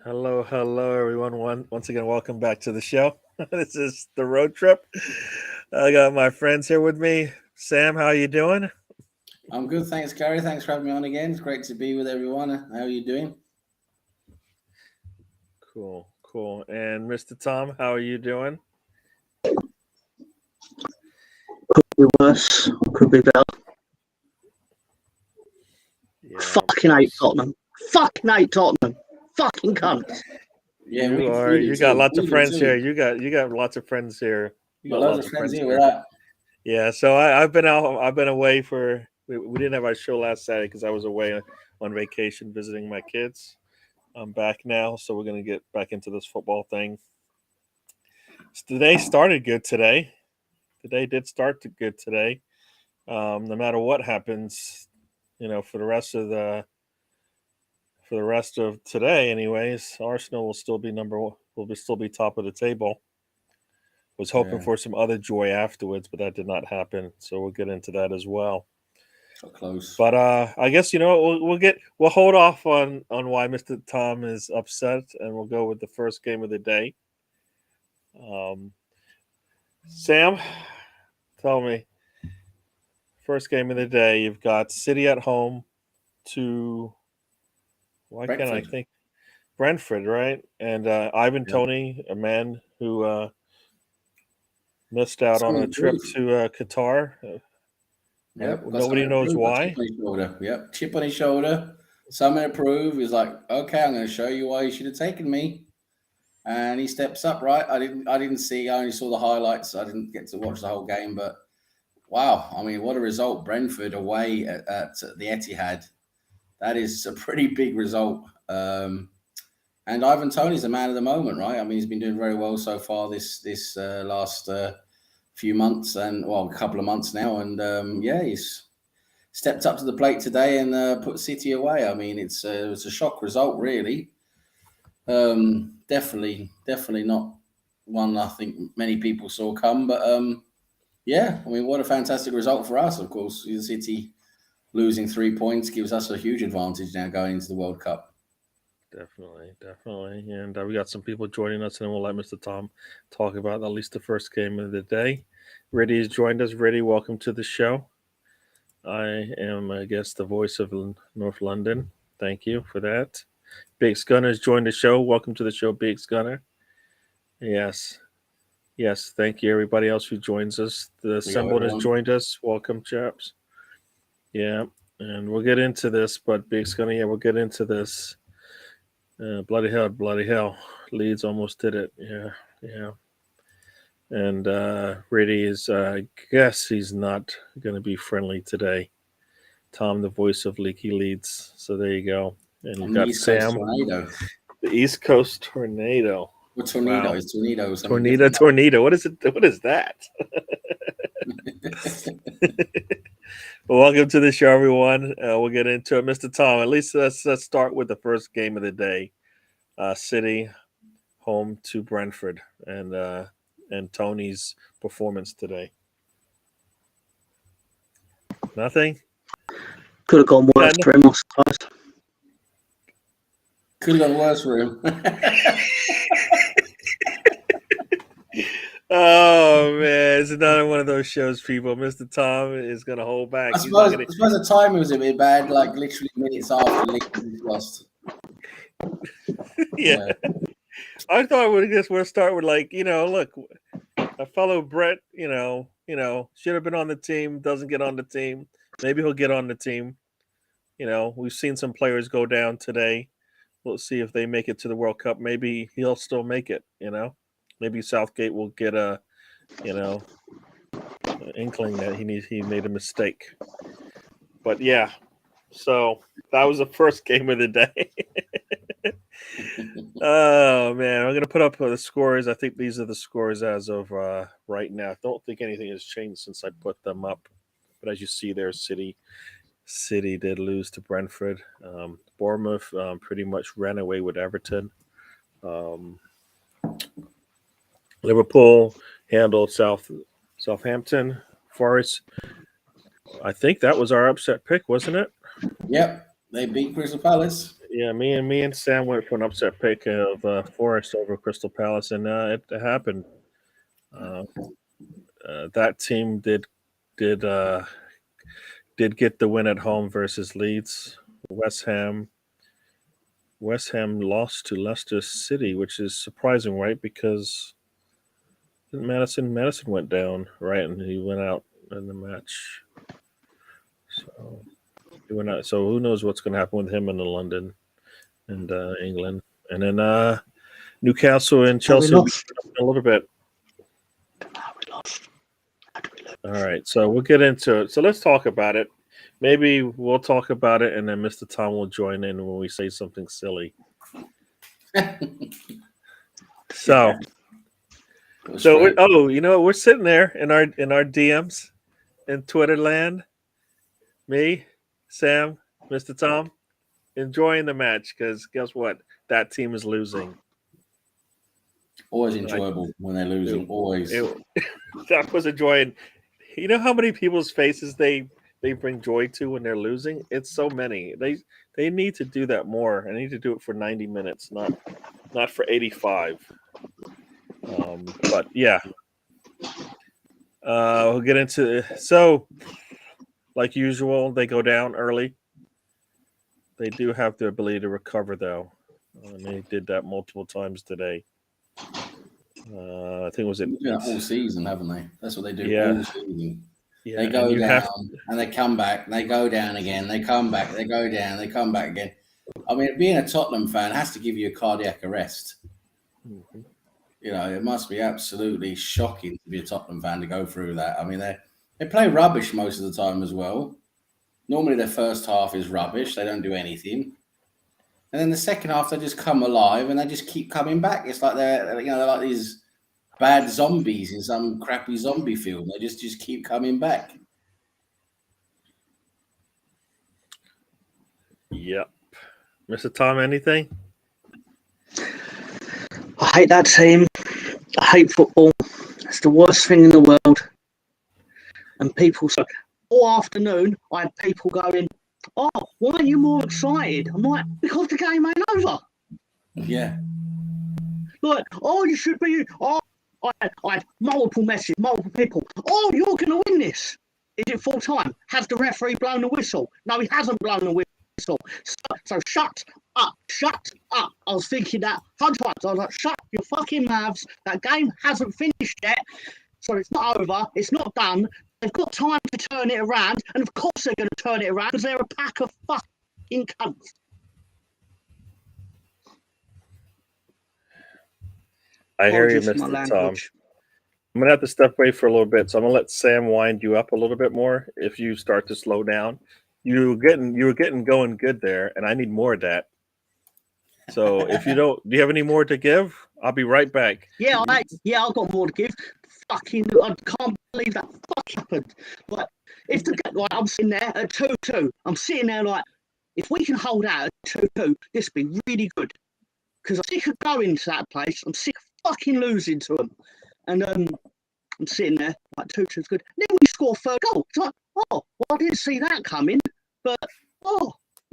Hello, everyone. Once again, welcome back to the show. This is the road trip. I got my friends here with me. Sam, how you doing? I'm good, thanks, Gary. Thanks for having me on again. It's great to be with everyone. How are you doing? Cool. And Mr. Tom, how are you doing? Be worse, could be better. Yeah, Fucking hate Tottenham. Fucking hate Tottenham. Fucking cunts. Yeah, You we are. do You got too. lots of We do friends here. too. You got lots of friends here. You Got got loads lots of of friends friends here. We're here. at. Yeah. So I've been out. I've been away for. We didn't have our show last Saturday because I was away on vacation visiting my kids. I'm back now, so we're gonna get back into this football thing. Today started good today. Today did start to good today. No matter what happens, for the rest of today, anyways, Arsenal will still be still be top of the table. Was hoping Yeah, for some other joy afterwards, but that did not happen. So we'll get into that as well. so close. But I guess we'll hold off on why Mr. Tom is upset, and we'll go with the first game of the day. Um, Sam, tell me, first game of the day. You've got City at home to why can't I Brentford. think Brentford, right? And Ivan Yeah. Tony, a man who missed out on Something a trip improved. to Qatar. Yep, got Nobody something knows improved. Got chip why. on his shoulder. Yep, chip on his shoulder. Something improved. He's like, okay, I'm going to show you why you should have taken me. And he steps up. Right. I didn't see. I only saw the highlights. I didn't get to watch the whole game. But wow, I mean, what a result! Brentford away at the Etihad. That is a pretty big result. And Ivan Toney's the man of the moment, right? I mean, he's been doing very well so far this last few months and well, a couple of months now, and yeah, he's stepped up to the plate today and put City away. I mean, it's a shock result, really. Definitely not one I think many people saw come, but yeah, I mean, what a fantastic result for us. Of course, City losing 3 points gives us a huge advantage now going into the World Cup. Definitely. And we got some people joining us, and we'll let Mr. Tom talk about at least the first game of the day. Reddy has joined us. Reddy, welcome to the show. I am, I guess, the voice of North London. Thank you for that. Big Gunner has joined the show. Welcome to the show, Big Gunner. Yes. Yes, thank you, everybody else who joins us. The We go, Assembled has everyone. joined us. Welcome, chaps. Yeah, and we'll get into this, but Big Gunner, yeah, we'll get into this. Bloody hell. Leeds almost did it. Yeah. And Reddy is, I guess he's not going to be friendly today. Tom, the voice of Leaky Leeds. So there you go. And you've I'm the got East Coast Sam, tornado. the East Coast Tornado. Or tornado. Wow. Is tornado something different? Tornado. What is it? What is that? Well, welcome to the show, everyone. We'll get into it. Mr. Tom, at least let's start with the first game of the day. City home to Brentford and Tony's performance today. Nothing? Could have gone worse for him, I suppose. Could have gone worse for him. Oh man, it's another one of those shows, people. Mr. Tom is gonna hold back. I He's not suppose, gonna I suppose the timing was a bit bad, like literally minutes after Leeds lost. Yeah. Yeah. I thought we'll start with look, a fellow Brett, should have been on the team, doesn't get on the team. Maybe he'll get on the team. We've seen some players go down today. We'll see if they make it to the World Cup. Maybe he'll still make it, Maybe Southgate will get inkling that he made a mistake. But yeah, so that was the first game of the day. Oh man, I'm gonna put up the scores. I think these are the scores as of right now. I don't think anything has changed since I put them up. But as you see there, City did lose to Brentford. Bournemouth pretty much ran away with Everton. Um, Liverpool handled Southampton. Forest. I think that was our upset pick, wasn't it? Yep. They beat Crystal Palace. Yeah, me and Sam went for an upset pick of Forest over Crystal Palace, and it happened. Uh, that team did uh, did get the win at home versus Leeds. West Ham West Ham lost to Leicester City, which is surprising, right? Because Madison went down, right, and he went out in the match. So he went out. So who knows what's going to happen with him in London and England, and then Newcastle and We Chelsea will be lost. in a little bit. We lost. All right, so we'll get into it. So let's talk about it. Maybe we'll talk about it, and then Mr. Tom will join in when we say something silly. So, you know, we're sitting there in our DMs in Twitter land. Me, Sam, Mr. Tom, enjoying the match because guess what? That team is losing. Always enjoyable when they're losing. Always. That was a joy. And you know how many people's faces they bring joy to when they're losing? It's so many. They need to do that more. I need to do it for 90 minutes, not for 85. But yeah, we'll get into so. Like usual, they go down early. They do have the ability to recover, though. And they did that multiple times today. I think it was all season, haven't they? That's what they do all season. Yeah, they go down and they come back. They go down again. They come back. They go down. They come back again. I mean, being a Tottenham fan has to give you a cardiac arrest. Mm-hmm. You know, it must be absolutely shocking to be a Tottenham fan to go through that. I mean, they play rubbish most of the time as well. Normally, their first half is rubbish. They don't do anything. And then the second half, they just come alive and they just keep coming back. It's like they're like these bad zombies in some crappy zombie film. They just keep coming back. Yep. Mr. Tom, anything? I hate that team. I hate football. It's the worst thing in the world. And people, so all afternoon, I had people going, "Oh, why aren't you more excited?" I'm like, because the game ain't over. Yeah. Like, oh, you should be. Oh, I had multiple messages, multiple people. Oh, you're going to win this. Is it full time? Has the referee blown the whistle? No, he hasn't blown the whistle. So shut up. Shut up. I was thinking that 100 times. I was like, shut your fucking mouths. That game hasn't finished yet. So it's not over. It's not done. They've got time to turn it around. And of course they're going to turn it around because they're a pack of fucking cunts. I hear you, Mr. Tom. I'm going to have to step away for a little bit. So I'm going to let Sam wind you up a little bit more if you start to slow down. You were getting going good there, and I need more of that. So if you don't, do you have any more to give? I'll be right back. Yeah, I've got more to give. Fucking, I can't believe that fucking happened. Like, if the like, I'm sitting there at 2-2. I'm sitting there like, if we can hold out at 2-2, this would be really good. Because I'm sick of going to that place. I'm sick of fucking losing to them. And I'm sitting there like 2-2 is good. And then we score a third goal. It's like, oh, well, I didn't see that coming. But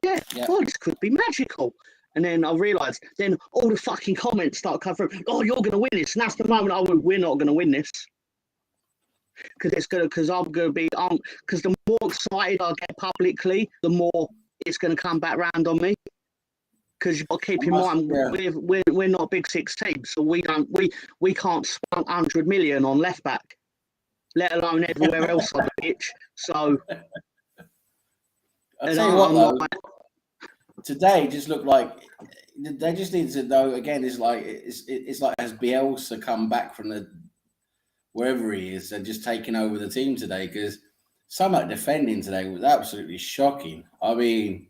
yeah. Oh, this could be magical. And then I realised, then all the fucking comments start coming through. Oh, you're going to win this. And that's the moment I went, we're not going to win this. Because I'm going to be, because the more excited I get publicly, the more it's going to come back round on me. Because you've got to keep in mind, we're not a big six team, so we can't spend 100 million on left back, let alone everywhere else on the pitch. So I'll tell you what, though, today just looked like they just need to know again. It's like has Bielsa come back from the wherever he is and just taking over the team today? Because some of that defending today was absolutely shocking. I mean.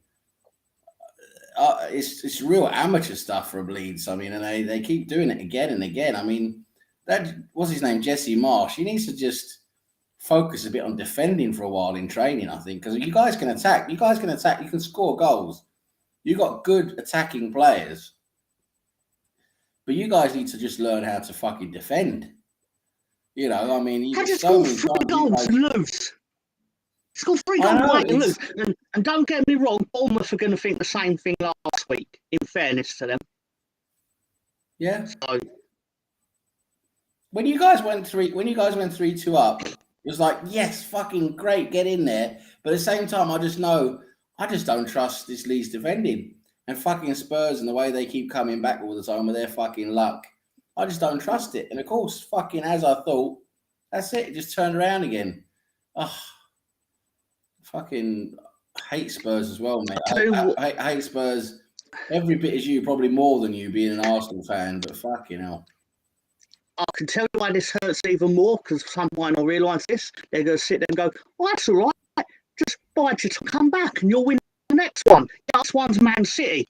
It's real amateur stuff from Leeds. I mean, and they keep doing it again and again. I mean, that what's his name, Jesse Marsh. He needs to just focus a bit on defending for a while in training. I think because you guys can attack. You can score goals. You got good attacking players, but you guys need to just learn how to fucking defend. You know, I mean, you just so many goals loose. It's got 3 I goals know, away to it's- lose. And don't get me wrong, Bournemouth are going to think the same thing last week, in fairness to them. Yeah. So, When you guys went 3-2 up, it was like, yes, fucking great, get in there. But at the same time, I just don't trust this Leeds defending. And fucking Spurs and the way they keep coming back all the time with their fucking luck. I just don't trust it. And of course, fucking as I thought, that's it. It just turned around again. Oh, fucking hate Spurs as well, mate. I hate Spurs every bit as you, probably more than you being an Arsenal fan, but fucking hell. I can tell you why this hurts even more, because some point I'll realise this. They're going to sit there and go, well, that's all right. Just bide you to come back and you'll win the next one. The next one's Man City.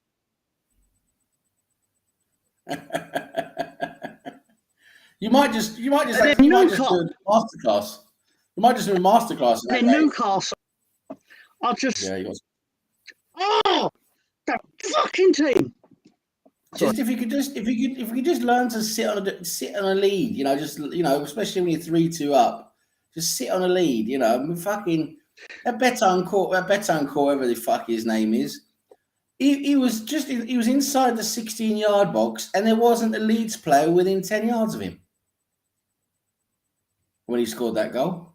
You might just do a masterclass. You might just do a masterclass. And then Newcastle, I just, oh, that fucking team. Just if you could just learn to sit on a lead, especially when you're 3-2 up, just sit on a lead, fucking that Betancourt, whatever the fuck his name is, he was inside the 16-yard box, and there wasn't a Leeds player within 10 yards of him when he scored that goal.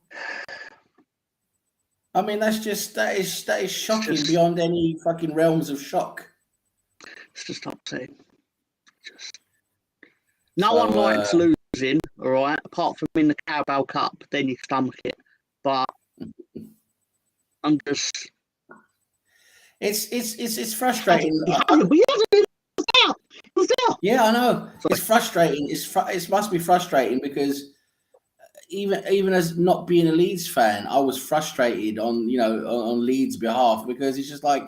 I mean, that is shocking beyond any fucking realms of shock. It's just upsetting. No one likes losing, all right, apart from in the Carabao Cup, then you stomach it. But I'm just... It's frustrating. Yeah, I know. It's frustrating. It must be frustrating because even as not being a Leeds fan, I was frustrated on Leeds' behalf, because it's just like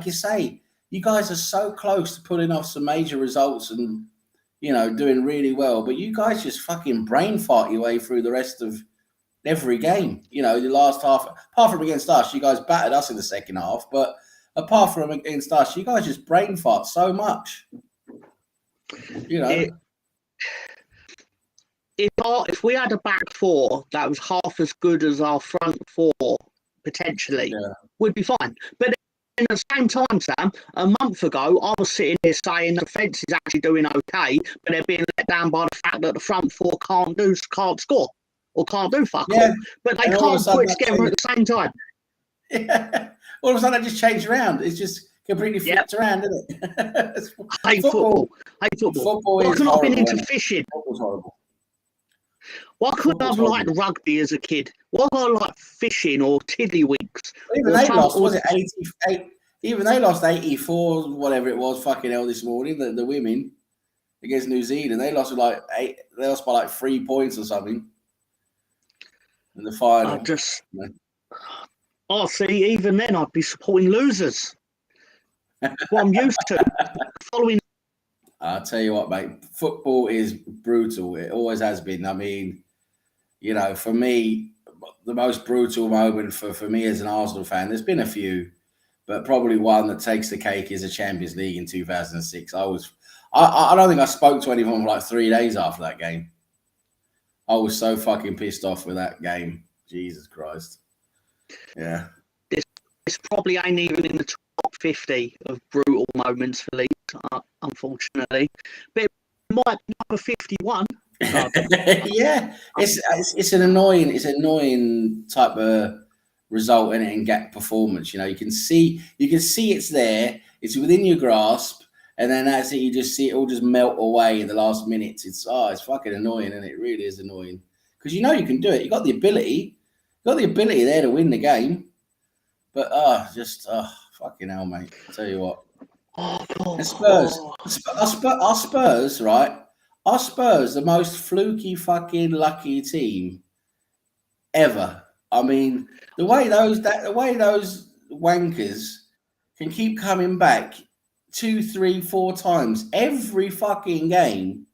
you say, you guys are so close to pulling off some major results and doing really well, but you guys just fucking brain fart your way through the rest of every game. The last half, apart from against us, you guys battered us in the second half, but apart from against us, you guys just brain fart so much. If we had a back four that was half as good as our front four, potentially, we'd be fine. But at the same time, Sam, a month ago, I was sitting here saying the defence is actually doing okay, but they're being let down by the fact that the front four can't score or can't do fuck all. But they can't put it together at the same time. Yeah. All of a sudden, that just changed around. It's just completely flipped around, isn't it? Hate football. Why couldn't I have been into fishing? Football's horrible. Why couldn't I have liked rugby as a kid? Why could I like fishing or tiddlywinks? Even they lost, was it 88? Even they lost 84, whatever it was, fucking hell, this morning, the women against New Zealand. They lost by like 3 points or something in the final. See, even then I'd be supporting losers. What I'm used to. Following. I'll tell you what, mate, football is brutal. It always has been. I mean, for me, the most brutal moment for me as an Arsenal fan, there's been a few, but probably one that takes the cake is the Champions League in 2006. I don't think I spoke to anyone for like 3 days after that game. I was so fucking pissed off with that game. Jesus Christ. Yeah. This probably ain't even in the top 50 of brutal moments for Leeds, unfortunately. But it might be number 51. Yeah, it's an annoying type of result in it, and gap performance. You can see it's there, it's within your grasp, and then that's it. You just see it all just melt away in the last minutes. It's fucking annoying, and it really is annoying because you can do it. You got the ability there to win the game, but fucking hell, mate. I'll tell you what. And our Spurs, right? Are Spurs the most fluky fucking lucky team ever? I mean, the way those wankers can keep coming back 2, 3, 4 times every fucking game.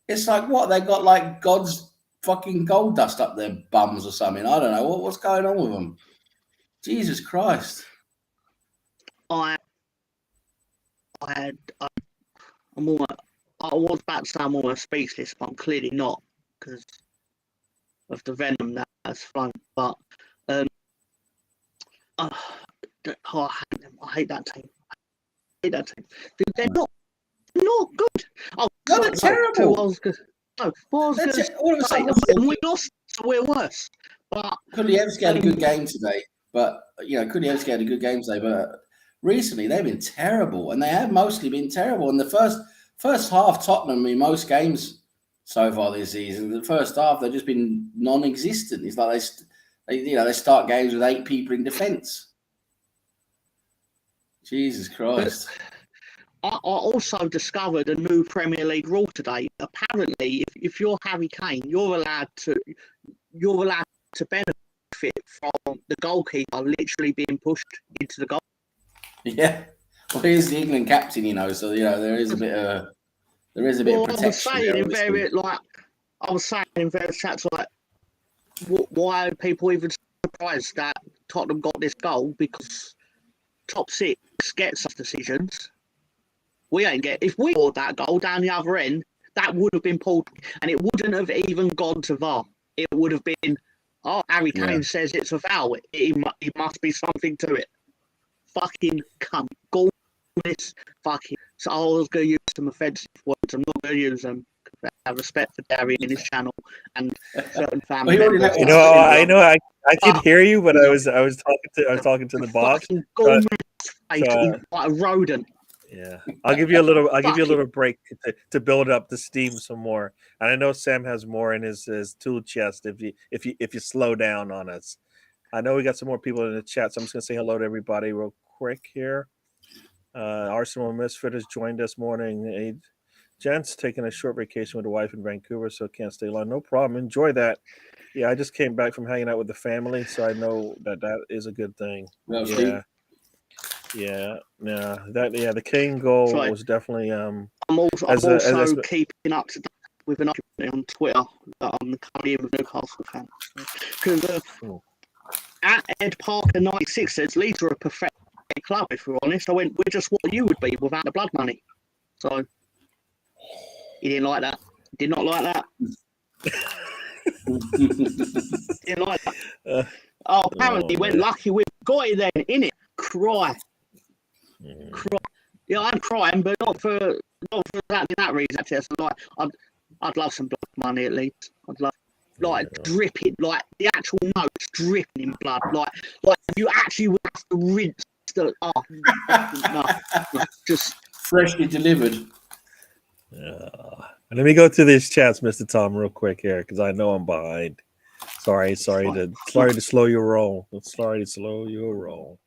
It's like what they got, like God's fucking gold dust up their bums or something. I don't know what's going on with them. Jesus Christ! I was about to say I'm almost speechless, but I'm clearly not because of the venom that has flown. But I hate them. I hate that team. They're not good. Oh, No, they're terrible. All I was going to All of a say, sudden, and we lost, so we're worse. But Kulievski had a good game today, but Kulievski had a good game today. But recently, they've been terrible, and they have mostly been terrible. In the first half, Tottenham in most games so far this season, the first half they've just been non-existent. It's like they start games with 8 people in defence. Jesus Christ. I also discovered a new Premier League rule today. Apparently, if you're Harry Kane, you're allowed to benefit from the goalkeeper literally being pushed into the goal. Yeah. Well, he's the England captain, so there is a bit of protection. I was saying in various chats, like, why are people even surprised that Tottenham got this goal? Because top 6 get such decisions. We ain't get. If we scored that goal down the other end, that would have been pulled, and it wouldn't have even gone to VAR. It would have been, Harry Kane says it's a foul. It must be something to it. Fucking cunt. Goalless fucking. So I was going to use some offensive words. I'm not going to use them. I have respect for Darry and his channel and certain family members. I could hear you, but I was talking to the boss. Fucking goalless, like a rodent. Yeah, I'll give you a little break to build up the steam some more. And I know Sam has more in his tool chest if you slow down on us. I know we got some more people in the chat, so I'm just gonna say hello to everybody real quick here. Arsenal Misfit has joined us morning. Hey, gents, taking a short vacation with the wife in Vancouver, so can't stay long. No problem. Enjoy that. Yeah, I just came back from hanging out with the family, so I know that is a good thing. Well, the Kane goal was definitely. I'm also keeping up to date with an argument on Twitter that I'm currently a Newcastle fan. Because at Ed Parker 96 says Leeds are a pathetic club. If we're honest, I went, we're just what you would be without the blood money. So he didn't like that. Did not like that. Didn't like that. Apparently went lucky with got it then, innit? Cry. Yeah, I'm crying, but not for that reason. Actually, so, I'd love some blood money at least. I'd love dripping, like the actual notes dripping in blood, like you actually would have to rinse the. Just freshly delivered. Let me go through these chats, Mr. Tom, real quick here, because I know I'm behind. Sorry to slow your roll. Sorry to slow your roll.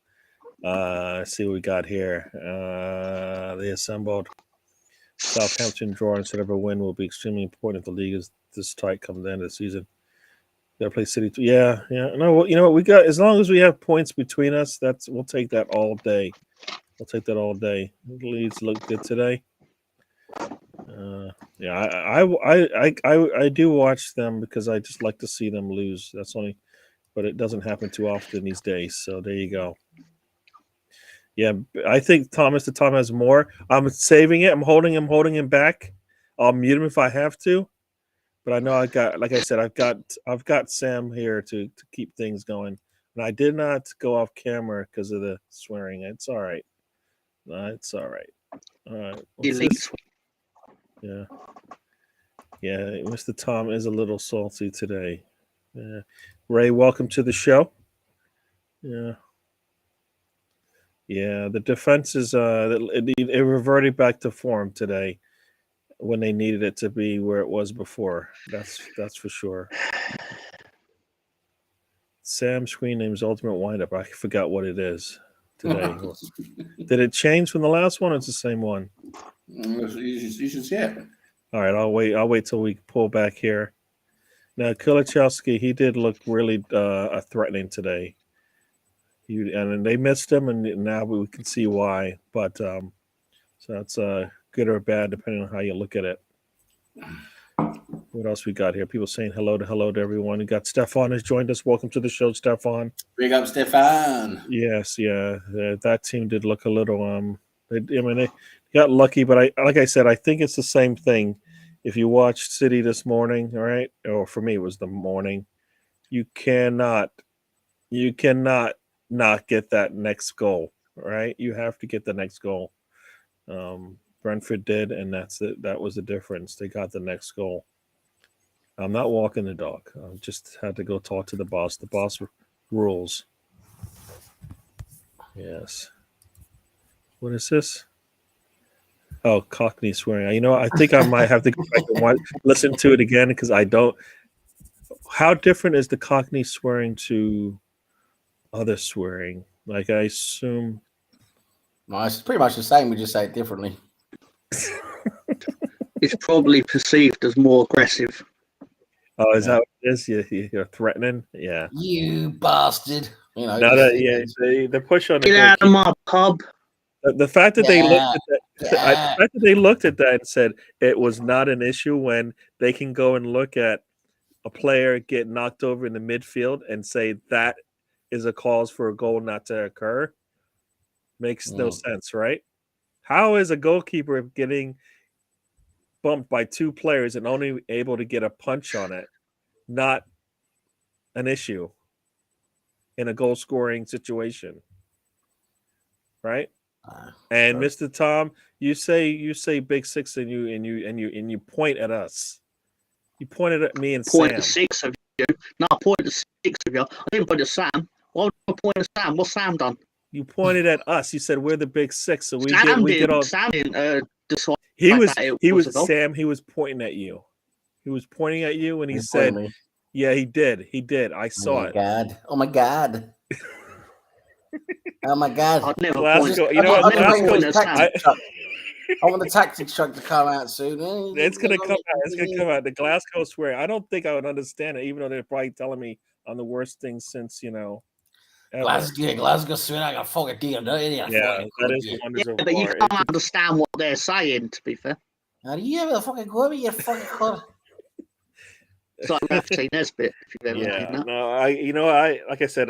Let's see what we got here. They assembled. Southampton draw instead of a win will be extremely important if the league is this tight come the end of the season. They'll play City. Yeah. No, well, you know what we got. As long as we have points between us, we'll take that all day. We'll take that all day. The Leeds look good today. I do watch them because I just like to see them lose. That's only, but it doesn't happen too often these days. So there you go. Yeah, I think Mr. Tom has more. I'm saving it. I'm holding him back. I'll mute him if I have to. But I know I've got Sam here to keep things going. And I did not go off camera because of the swearing. It's all right. It's all right. All right. Yeah. Yeah, Mr. Tom is a little salty today. Yeah. Ray, welcome to the show. Yeah. Yeah, the defense is it reverted back to form today when they needed it to be where it was before. That's for sure. Sam's screen name's Ultimate Windup. I forgot what it is today. Did it change from the last one? Or it's the same one. You should see it. All right, I'll wait till we pull back here. Now, Kulichowski, he did look really threatening today. And they missed him, and now we can see why. But so that's good or bad, depending on how you look at it. What else we got here? People saying hello to everyone. We got Stefan has joined us. Welcome to the show, Stefan. Big up, Stefan. Yes, yeah. That team did look a little. They got lucky, but like I said, I think it's the same thing. If you watched City this morning, all right, or for me it was the morning, you cannot not get that next goal, right? You have to get the next goal. Brentford did, and that's it. That was the difference. They got the next goal. I'm not walking the dog. I just had to go talk to the boss. The boss rules. Yes. What is this? Oh, Cockney swearing. You know, I think I might have to go back and listen to it again because I don't. How different is the Cockney swearing to other swearing? Like, I assume. No, it's pretty much the same. We just say it differently. It's probably perceived as more aggressive. Oh, is that what it is? You're threatening? Yeah. You bastard. You know. Now that, yeah, the push on the Get out of my pub. The fact that they looked at that, Yeah. the fact that they looked at that and said it was not an issue when they can go and look at a player get knocked over in the midfield and say that is a cause for a goal not to occur makes no sense, right? How is a goalkeeper getting bumped by two players and only able to get a punch on it not an issue in a goal scoring situation, right? And Sure. Mr. Tom, you say big six and you point at us. You pointed at me and Point Sam. at six of you. No, I pointed at six of you. I didn't point at Sam. Why would I point at Sam? What's Sam done? You pointed at us. You said we're the big six, so we Sam get all. Sam didn't decide. He was that it was a goal. Sam. He was pointing at you. He was pointing at you, and he He's said, pointing me. "Yeah, he did. He did. I saw it." God. Oh my god. Oh my god. I'd never Glasgow. point. You know what? I'd never Glasgow. point at Sam. I want the tactics truck to come out soon. It's gonna come out. It's gonna come out. The Glasgow swear. I don't think I would understand it, even though they're probably telling me I'm the worst thing since ever. Glasgow swear. I got fucking deal. Yeah, that is wonders of But you war. can't understand what they're saying. To be fair, How do you ever fucking go over your fucking club? it's like Rafferty Nesbitt. If you've ever Yeah, seen that. no, like I said,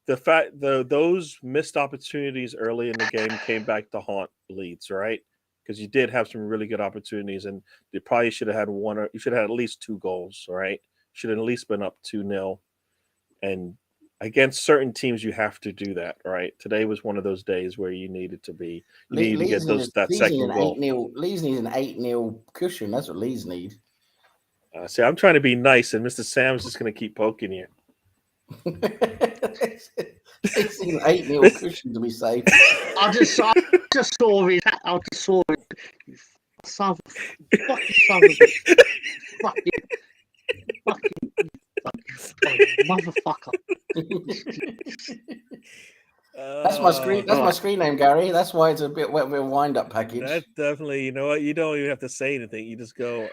those missed opportunities early in the game came back to haunt Leeds, right? Because you did have some really good opportunities, and you probably should have had one, or you should have had at least 2 goals, right? Should have at least been up 2-0. And against certain teams, you have to do that, right? Today was one of those days where you needed to get that second goal. Leeds need an 8-0 cushion. That's what Leeds need. See, I'm trying to be nice, and Mr. Sam's just going to keep poking you. It's an 8-0 cushion to be safe. I just saw his. I just saw it. Son of fucking motherfucker. That's my screen. That's my screen name, Gary. That's why it's a bit of a wind-up package. That definitely, you know what? You don't even have to say anything. You just go,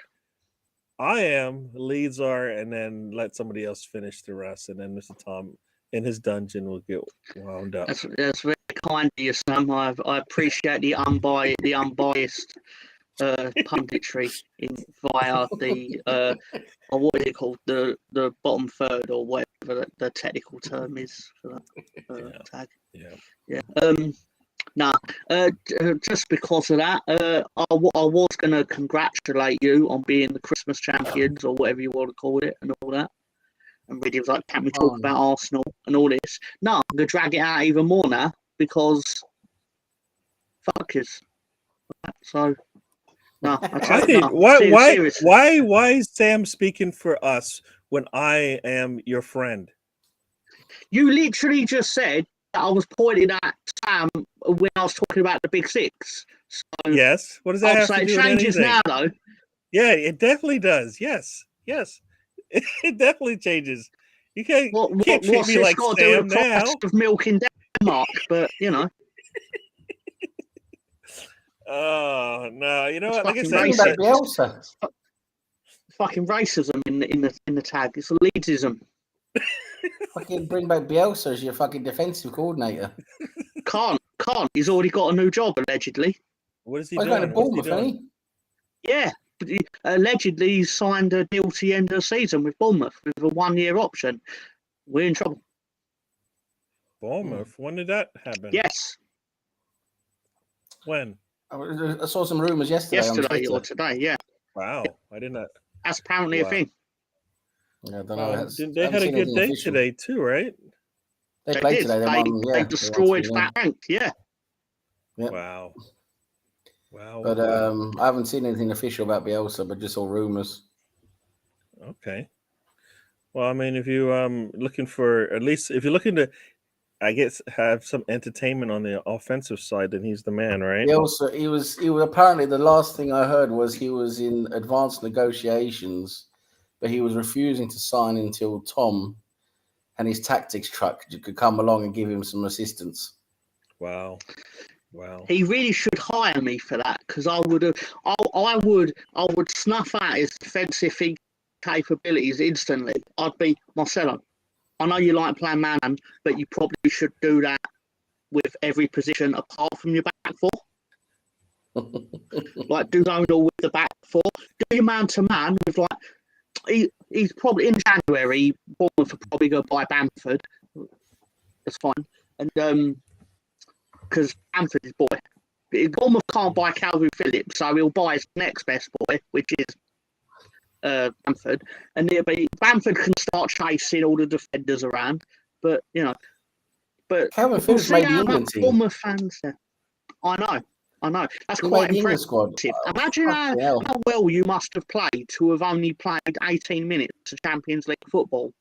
I am, Leeds are, and then let somebody else finish the rest. And then Mr. Tom in his dungeon will get wound up. That's very kind of you, Sam. I appreciate the unbiased punditry via the what is it called, the bottom third or whatever the technical term is for that tag. Just because of that, I was going to congratulate you on being the Christmas champions or whatever you want to call it and all that. And Reddy was like, can we talk about Arsenal and all this? No, I'm going to drag it out even more now because fuckers. So, no. Why is Sam speaking for us when I am your friend? You literally just said that I was pointing at Sam when I was talking about the Big Six. So, yes. What does that have to do with anything? It changes now, though. Yeah, it definitely does. Yes. It definitely changes. You can't treat me like Sam now. Of milk in Denmark, but you know. Oh no! You know what? Like I said, Bielsa. Fucking racism in the tag. It's Leedsism. Fucking bring back Bielsa as your fucking defensive coordinator. Can't. He's already got a new job allegedly. What is he doing? Going to Bournemouth, isn't he? Yeah. But allegedly, he signed a deal to the end of the season with Bournemouth with a 1-year option. We're in trouble. Bournemouth? When did that happen? Yes. When? I saw some rumours yesterday. Yesterday or today, yeah. Wow, I didn't know. That's apparently a thing. Yeah, I don't know. They had a good day today too, right? They played today. They destroyed that rank. Yeah. Yep. Wow. But I haven't seen anything official about Bielsa, but just all rumors. Okay. Well, I mean, if you looking for, at least if you're looking to, I guess, have some entertainment on the offensive side, then he's the man, right? Bielsa, he was apparently, the last thing I heard was he was in advanced negotiations, but he was refusing to sign until Tom and his tactics truck could come along and give him some assistance. Wow. He really should hire me for that, because I would snuff out his defensive capabilities instantly. I'd be Marcelo. I know you like playing man, but you probably should do that with every position apart from your back four. Like, do zonal with the back four. Do your man to man with, like, he's probably in January. Bournemouth will probably go buy Bamford. That's fine. And because Bamford is boy. Bournemouth can't buy Calvin Phillips, so he'll buy his next best boy, which is Bamford. And Bamford can start chasing all the defenders around. But, but Calvin Phillips made the England team. Bournemouth fans, I know. That's quite impressive. Imagine how well you must have played to have only played 18 minutes of Champions League football.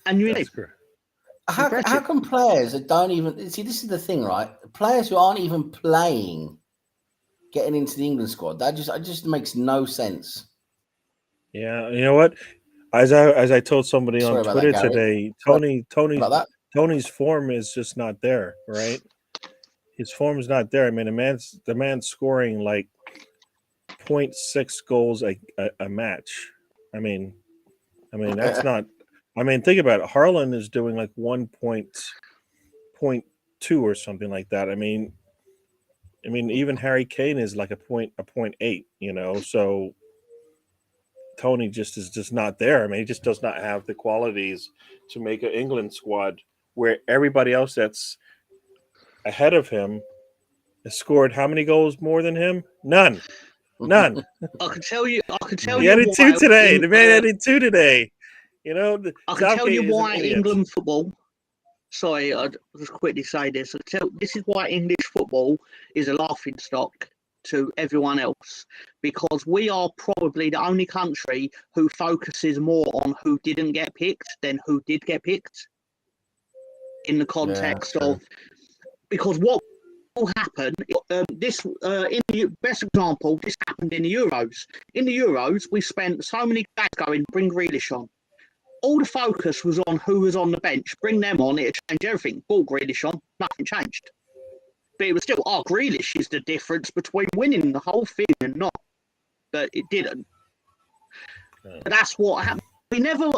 And you That's correct. How come players that don't even see? This is the thing, right? Players who aren't even playing getting into the England squad, that just makes no sense. Yeah, you know what? As I told somebody on Twitter today, Tony's form is just not there, right? His form is not there. I mean, the man's scoring like 0.6 goals a match. I mean that's not. I mean, think about it. Haaland is doing like 1.2 or something like that. I mean, even Harry Kane is like a 0.8. So Tony is just not there. I mean, he just does not have the qualities to make an England squad where everybody else that's ahead of him has scored how many goals more than him? None. I can tell you. He added two today. The man added two today. I can tell you why England football. Sorry, I'll just quickly say this. This is why English football is a laughing stock to everyone else, because we are probably the only country who focuses more on who didn't get picked than who did get picked. In the context of, because what will happen? Best example. This happened in the Euros. In the Euros, we spent so many days going, bring Grealish on. All the focus was on who was on the bench. Bring them on, it'd change everything. Ball Grealish on, nothing changed. But it was still, Grealish is the difference between winning the whole thing and not. But it didn't. But that's what happened. We never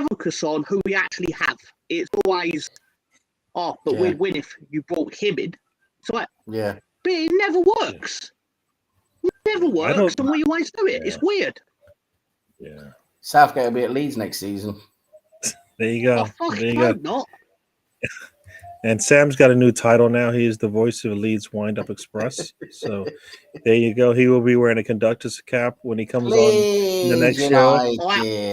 focus on who we actually have. It's always, we'd win if you brought him in. So but it never works. It never works, and we always do it. It's weird. Yeah. Southgate will be at Leeds next season. There you go. There you go. Not. And Sam's got a new title now. He is the voice of Leeds Wind Up Express. So there you go. He will be wearing a conductor's cap when he comes on in the next show. I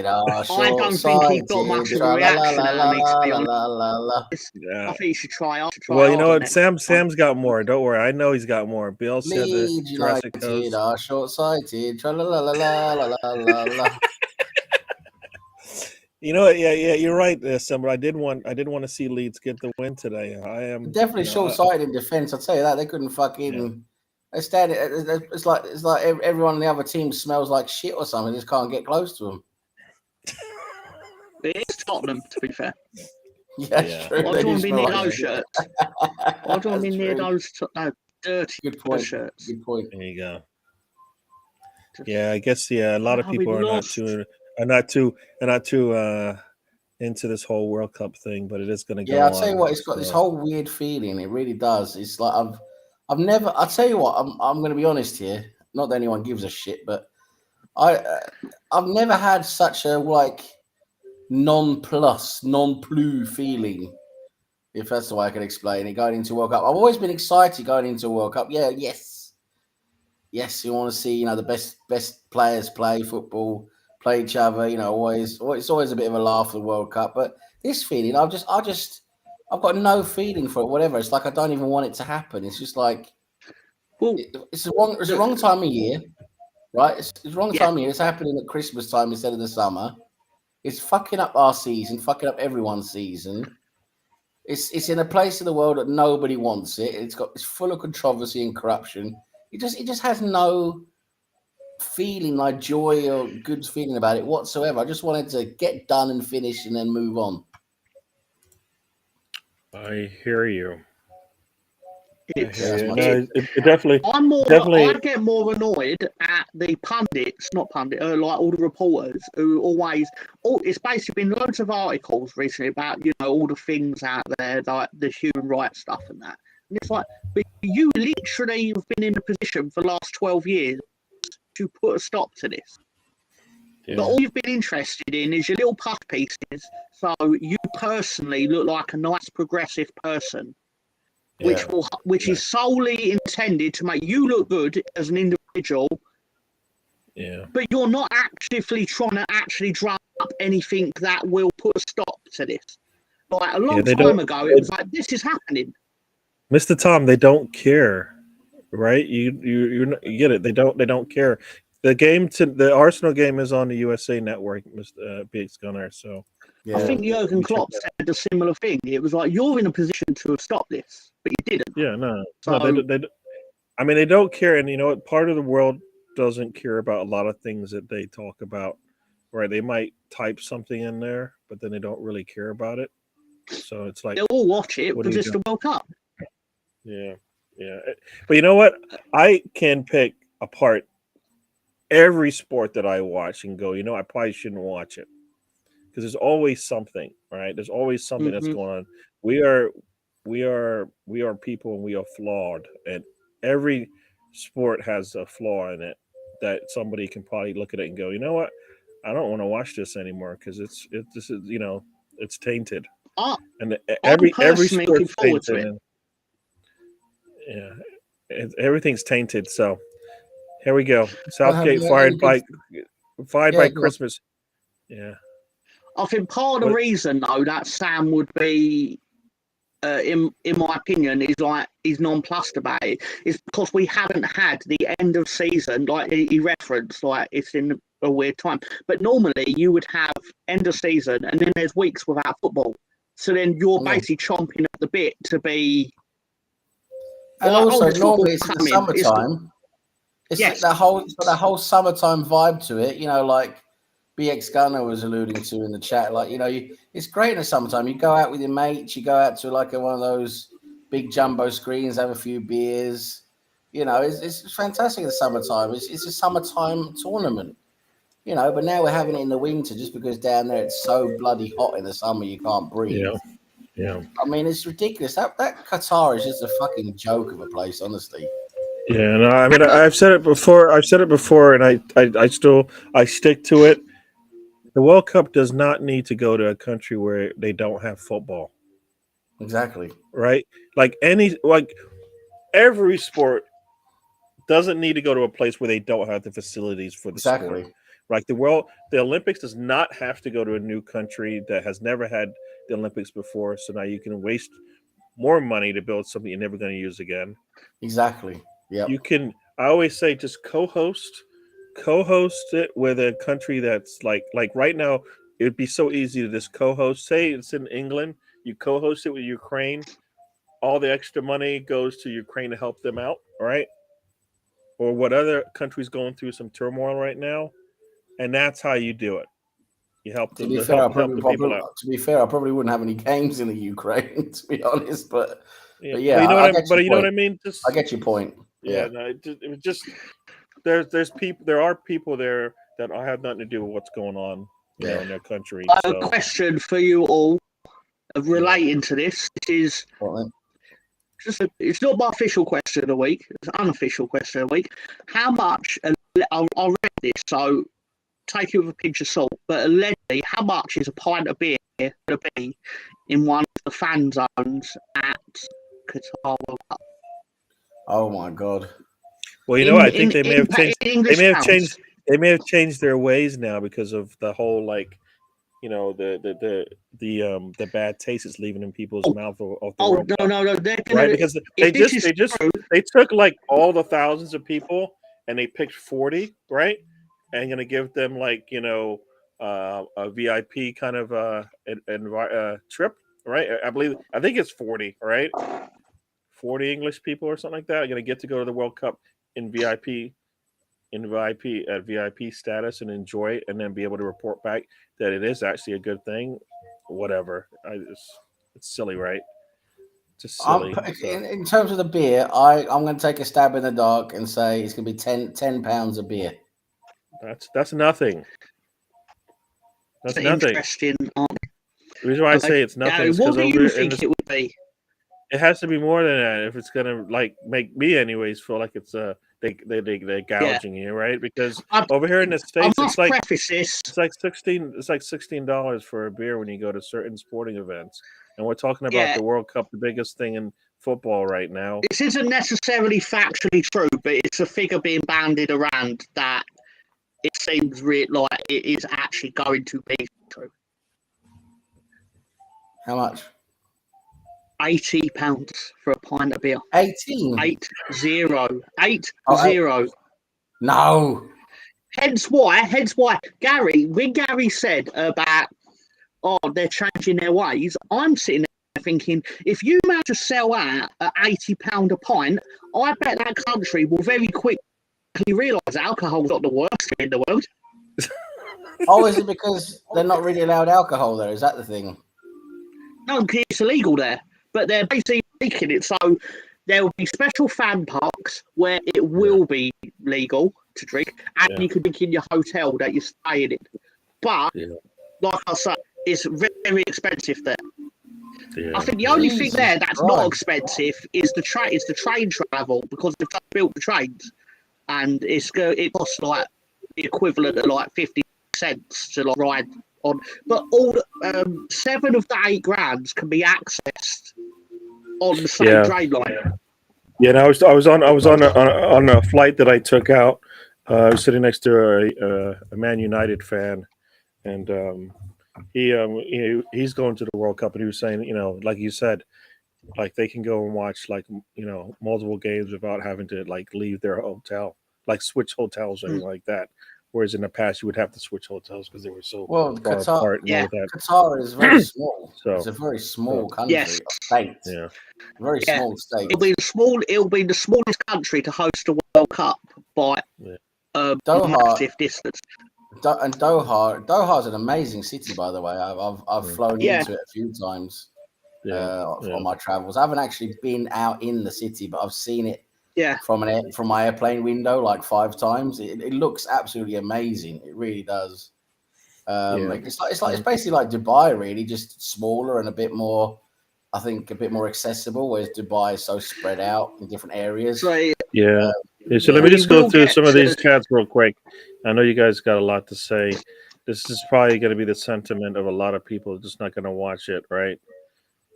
don't think he's got much of a reaction out of me, to be honest. I think you should try. Well, you know what? Sam's got more. Don't worry. I know he's got more. Bill said Leeds United are short-sighted. Tra-la-la-la-la-la-la-la-la. You know, yeah, you're right, Sam. But I did want to see Leeds get the win today. I am definitely short-sighted in defence. I'll tell you that. They couldn't fucking. They stand. It's like everyone in the other team smells like shit or something. They just can't get close to them. It is Tottenham, to be fair. Yeah, true. I don't want to be near those shirts. I don't want to be near those dirty shirts. Good point. There you go. Yeah, I guess a lot of people are not too into this whole World Cup thing, but it is going to go on. Yeah, I'll tell you what, it's got this whole weird feeling. It really does. It's like I've never. I'll tell you what. I'm going to be honest here. Not that anyone gives a shit, but I've never had such a non plus feeling, if that's the way I can explain it, going into World Cup. I've always been excited going into World Cup. Yes, you want to see the best players play football, play each other. You know, it's always a bit of a laugh for the World Cup. But this feeling, I've got no feeling for it. Whatever. It's like I don't even want it to happen. It's just like, Well, it's the wrong time of year, right? It's the wrong time of year. It's happening at Christmas time instead of the summer. It's fucking up our season, fucking up everyone's season. It's in a place in the world that nobody wants it. It's full of controversy and corruption. It just has no feeling like joy or good feeling about it whatsoever. I just wanted to get done and finish and then move on. I hear you. it's, Yeah, that's my No, it definitely. I get more annoyed at the pundits, like all the reporters who always. It's basically been loads of articles recently about all the things out there, like the human rights stuff and that. And it's like, but you literally have been in a position for the last 12 years to put a stop to this. Yeah. But all you've been interested in is your little puff pieces. So you personally look like a nice progressive person. Which is solely intended to make you look good as an individual. Yeah. But you're not actively trying to actually drum up anything that will put a stop to this. Like a long time ago, it was like, this is happening. Mr. Tom, they don't care, right? You get it. They don't care. The Arsenal game is on the USA Network, Mr. BX Gunner. So I think Jurgen Klopp said a similar thing. It was like, you're in a position to have stopped this, but you didn't. Yeah, no, they don't care. And you know what? Part of the world doesn't care about a lot of things that they talk about. Right? They might type something in there, but then they don't really care about it. So it's like they'll all watch it because it's the World Cup. Yeah. But you know what? I can pick apart every sport that I watch and go, I probably shouldn't watch it. Because there's always something, right? There's always something that's going on. We are people and we are flawed, and every sport has a flaw in it that somebody can probably look at it and go, you know what? I don't want to watch this anymore because it's tainted. And every sport's tainted. Everything's tainted. So here we go. Southgate fired by Christmas. Yeah. I think part of the reason, though, that Sam would be, in my opinion, is like he's nonplussed about it, is because we haven't had the end of season, like he referenced, like it's in a weird time. But normally you would have end of season and then there's weeks without football. So then you're basically chomping at the bit to be. And also, normally it's in the summertime. It's that whole summertime vibe to it, like BX Gunner was alluding to in the chat. Like, it's great in the summertime. You go out with your mates, you go out to like one of those big jumbo screens, have a few beers. It's fantastic in the summertime. It's a summertime tournament, but now we're having it in the winter just because down there it's so bloody hot in the summer you can't breathe. Yeah. I mean, it's ridiculous. That Qatar is just a fucking joke of a place, honestly. Yeah, no, I mean, I've said it before, and I stick to it. The World Cup does not need to go to a country where they don't have football. Exactly. Right? Like every sport doesn't need to go to a place where they don't have the facilities for the sport. Like the Olympics does not have to go to a new country that has never had the Olympics before. So now you can waste more money to build something you're never going to use again. Exactly. Yeah. I always say just co-host it with a country that's like right now, it would be so easy to just co-host. Say it's in England, you co-host it with Ukraine. All the extra money goes to Ukraine to help them out, right? Or what other country's going through some turmoil right now, and that's how you do it. You help them. To be fair, I probably wouldn't have any games in the Ukraine, to be honest. But you know what I mean. I get your point. Yeah. No, it was just there's people. There are people there that have nothing to do with what's going on, in their country. I have a question for you all, relating to this. This is it's not my official question of the week. It's an unofficial question of the week. How much? I read this, so take it with a pinch of salt. But allegedly, how much is a pint of beer going to be in one of the fan zones at Qatar World Cup? Oh my God! Well, I think they may have changed. they may have changed their ways now because of the whole like the bad taste it's leaving in people's mouth of the Oh World Cup, no, they're right? gonna. Because If this is true, they took like all the thousands of people and they picked 40, right? And gonna give them like a VIP kind of trip, right? I think it's 40, right? 40 English people or something like that are gonna get to go to the World Cup in VIP at VIP status and enjoy it, and then be able to report back that it is actually a good thing. Whatever, it's silly, right? Just silly. So In terms of the beer, I'm going to take a stab in the dark and say it's going to be 10 pounds of beer. that's nothing. That's nothing. interesting. The reason why I say it's nothing is what because do over you in think this, it would be? it has to be more than that if it's gonna like make me anyways feel like it's they're gouging you, right? Because over here in the I States must preface this. it's like $16 for a beer when you go to certain sporting events. And we're talking about the World Cup, the biggest thing in football right now. This isn't necessarily factually true, but it's a figure being bandied around that it seems like it is actually going to be true. How much? £80 for a pint of beer. 18. 80. No. Hence why when Gary said about they're changing their ways, I'm sitting there thinking, if you manage to sell out at £80 a pint, I bet that country will very quickly realise alcohol's not the worst thing in the world. Oh, is it because they're not really allowed alcohol there? Is that the thing? No, because it's illegal there, but they're basically making it so there will be special fan parks where it will be legal to drink, and you can drink in your hotel that you're staying in. But like I said, it's very, very expensive there. I think the only thing there that's not expensive is the train travel, because they've just built the trains, and it costs like the equivalent of like 50 cents to like ride on. But all 7 of the 8 grands can be accessed on the same train line. Yeah, and I was on a flight that I took out. I was sitting next to a Man United fan, and he's going to the World Cup, and he was saying, like you said, like they can go and watch like multiple games without having to like leave their hotel, like switch hotels or anything like that. Whereas in the past, you would have to switch hotels because they were so far apart. Qatar is very small. So it's a very small country, state. Yeah, very small state. It'll be the smallest country to host a World Cup by massive distance. And Doha's an amazing city, by the way. I've flown into it a few times on my travels. I haven't actually been out in the city, but I've seen it from my airplane window like 5 times. It looks absolutely amazing. It really does. It's basically like Dubai, really, just smaller and a bit more accessible. Whereas Dubai is so spread out in different areas. So let me just go through some of these chats real quick. I know you guys got a lot to say. This is probably going to be the sentiment of a lot of people just not going to watch it, right?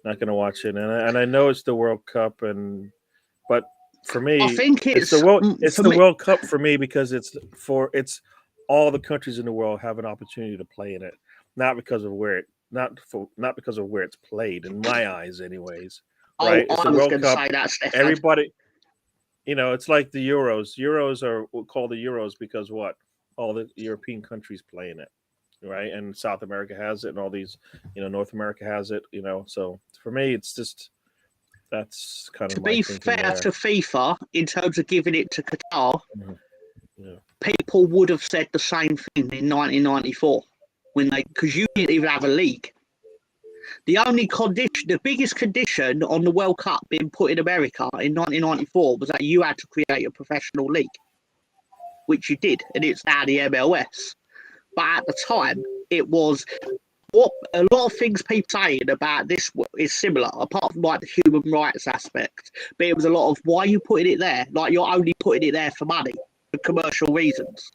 Not going to watch it, and I know it's the World Cup, but for me, I think it's the World Cup for me because it's all the countries in the world have an opportunity to play in it, not because of where it's played, in my eyes, anyways. Right? It's the World Cup. Everybody, it's like the Euros. Euros are called the Euros because what? All the European countries play in it, right? And South America has it, and all these, North America has it. So for me, it's just. That's kind of to be fair to FIFA in terms of giving it to Qatar. People would have said the same thing in 1994 because you didn't even have a league. The biggest condition on the World Cup being put in America in 1994 was that you had to create a professional league, which you did, and it's now the MLS. But at the time, it was. What a lot of things people saying about this is similar, apart from like the human rights aspect. But it was a lot of why are you putting it there? Like you're only putting it there for money, for commercial reasons.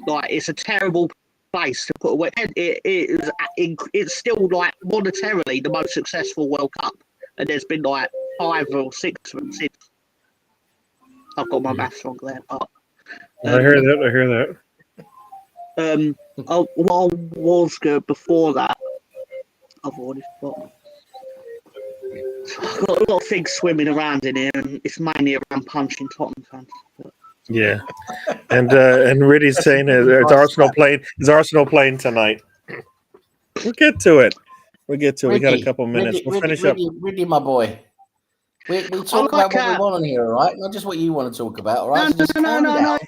Like it's a terrible place to put away. It's still like monetarily the most successful World Cup, and there's been like 5 or 6 of them since. I've got my maths wrong there, but I hear that. I hear that. What I was good before that, I've already forgotten. I've got a lot of things swimming around in here, and it's mainly around punching Tottenham fans. Yeah, and Riddy's saying is Arsenal playing tonight? We'll get to it. We got a couple minutes. We'll finish up. Riddy, my boy. We talk about what we want on here, all right? Not just what you want to talk about, all right? No.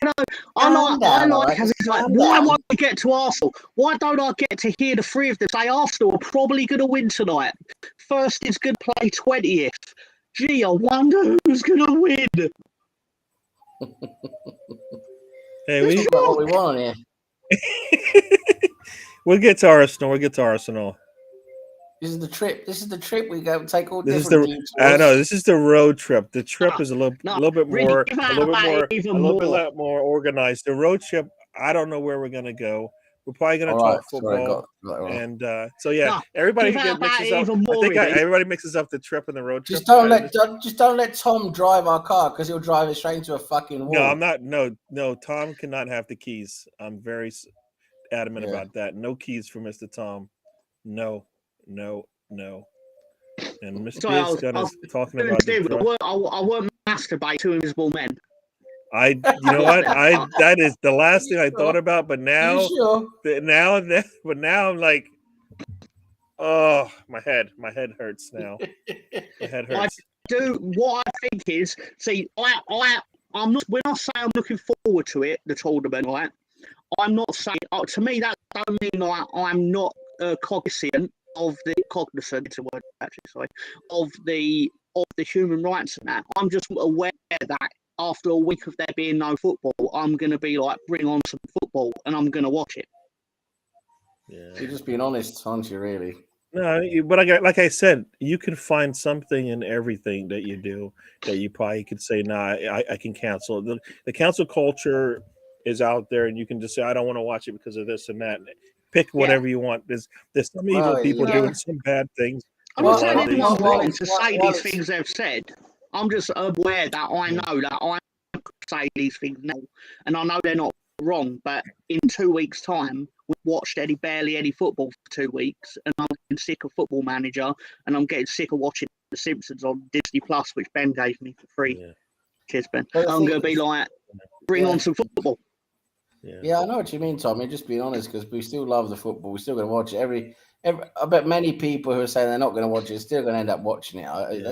I like having like, why won't we get to Arsenal? Why don't I get to hear the three of them say Arsenal are probably going to win tonight? First is going to play 20th. Gee, I wonder who's going to win. Hey, we talk about what we want on here. We'll get to Arsenal. This is the trip. We go take all This different is I know this is the road trip. The trip is a little bit more organized. The road trip, I don't know where we're gonna go. We're probably gonna talk football, and so yeah, everybody mixes up. Everybody mixes up the trip and the road trip. Just don't let Tom drive our car because he'll drive us straight into a fucking wall. No, I'm not. No, Tom cannot have the keys. I'm very adamant about that. No keys for Mr. Tom. No. And Mr. Gun is talking about. I won't masturbate to invisible men. You know what? That is the last thing I thought about, but now, now I'm like, oh, my head hurts now. My head hurts. What I think is, see, I'm not. When I say I'm looking forward to it, the tournament, right? I'm not saying. To me, that don't mean like I'm not cognizant of the of the human rights and that. I'm just aware that after a week of there being no football, I'm going to be like, bring on some football, and I'm going to watch it. Yeah. You're just being honest, aren't you, really? No, but like I said, you can find something in everything that you do that you probably could say, nah, I can cancel. The cancel culture is out there, and you can just say, I don't want to watch it because of this and that. Pick whatever you want. There's some evil people doing some bad things. I'm not saying anyone's willing to say these things they've said. I'm just aware that I know that I could say these things now, and I know they're not wrong. But in 2 weeks' time, we've watched barely any football for 2 weeks, and I'm getting sick of Football Manager, and I'm getting sick of watching The Simpsons on Disney Plus, which Ben gave me for free. Yeah. Cheers, Ben. I'm going to be like, bring on some football. Yeah, I know what you mean, Tommy. Just being honest, because we still love the football. We're still going to watch it. I bet many people who are saying they're not going to watch it are still going to end up watching it. I'm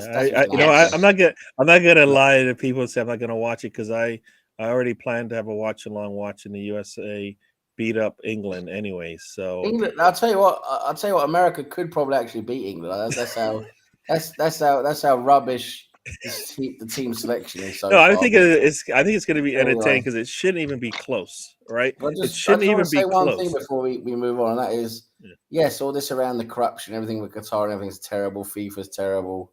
not gonna lie to people and say I'm not going to watch it because I already planned to have a watch along watching the USA beat up England anyway. So England, I'll tell you what, America could probably actually beat England. That's how rubbish the team selection is. So I think it's going to be entertaining because it shouldn't even be close, right? It shouldn't even be close. One thing before we move on, and that is, yes, all this around the corruption, everything with Qatar, and everything's terrible. FIFA's terrible.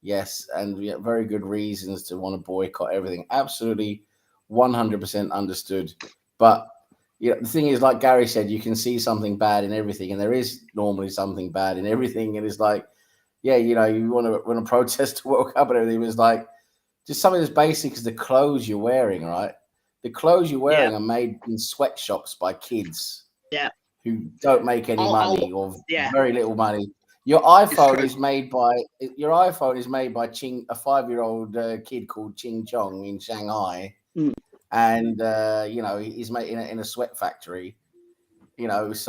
Yes, and we have very good reasons to want to boycott everything. Absolutely, 100% understood. But the thing is, like Gary said, you can see something bad in everything, and there is normally something bad in everything, and it's like, you want to protest the World Cup and everything. It was like just something as basic as the clothes you're wearing, right? The clothes you're wearing are made in sweatshops by kids who don't make any money or very little money. Your iPhone is made by a 5-year-old kid called Ching Chong in Shanghai, and he's made in a sweat factory. It's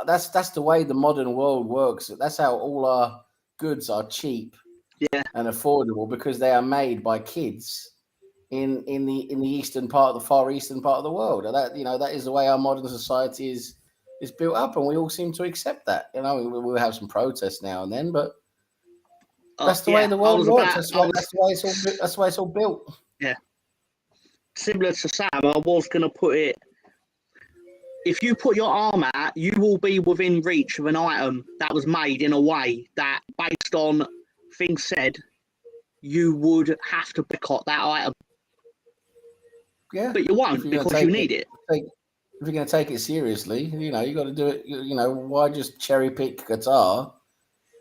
that's the way the modern world works. That's how all our goods are cheap and affordable because they are made by kids in the eastern part, the far eastern part of the world. And that is the way our modern society is built up, and we all seem to accept that. We'll have some protests now and then, but that's the way the world works. That's the way it's all built. Yeah. Similar to Sam, I was going to put it. If you put your arm out, you will be within reach of an item that was made in a way that, based on things said, you would have to boycott that item. Yeah, but you won't because you need it. If you're going to take it seriously, you got to do it. Why just cherry pick Qatar?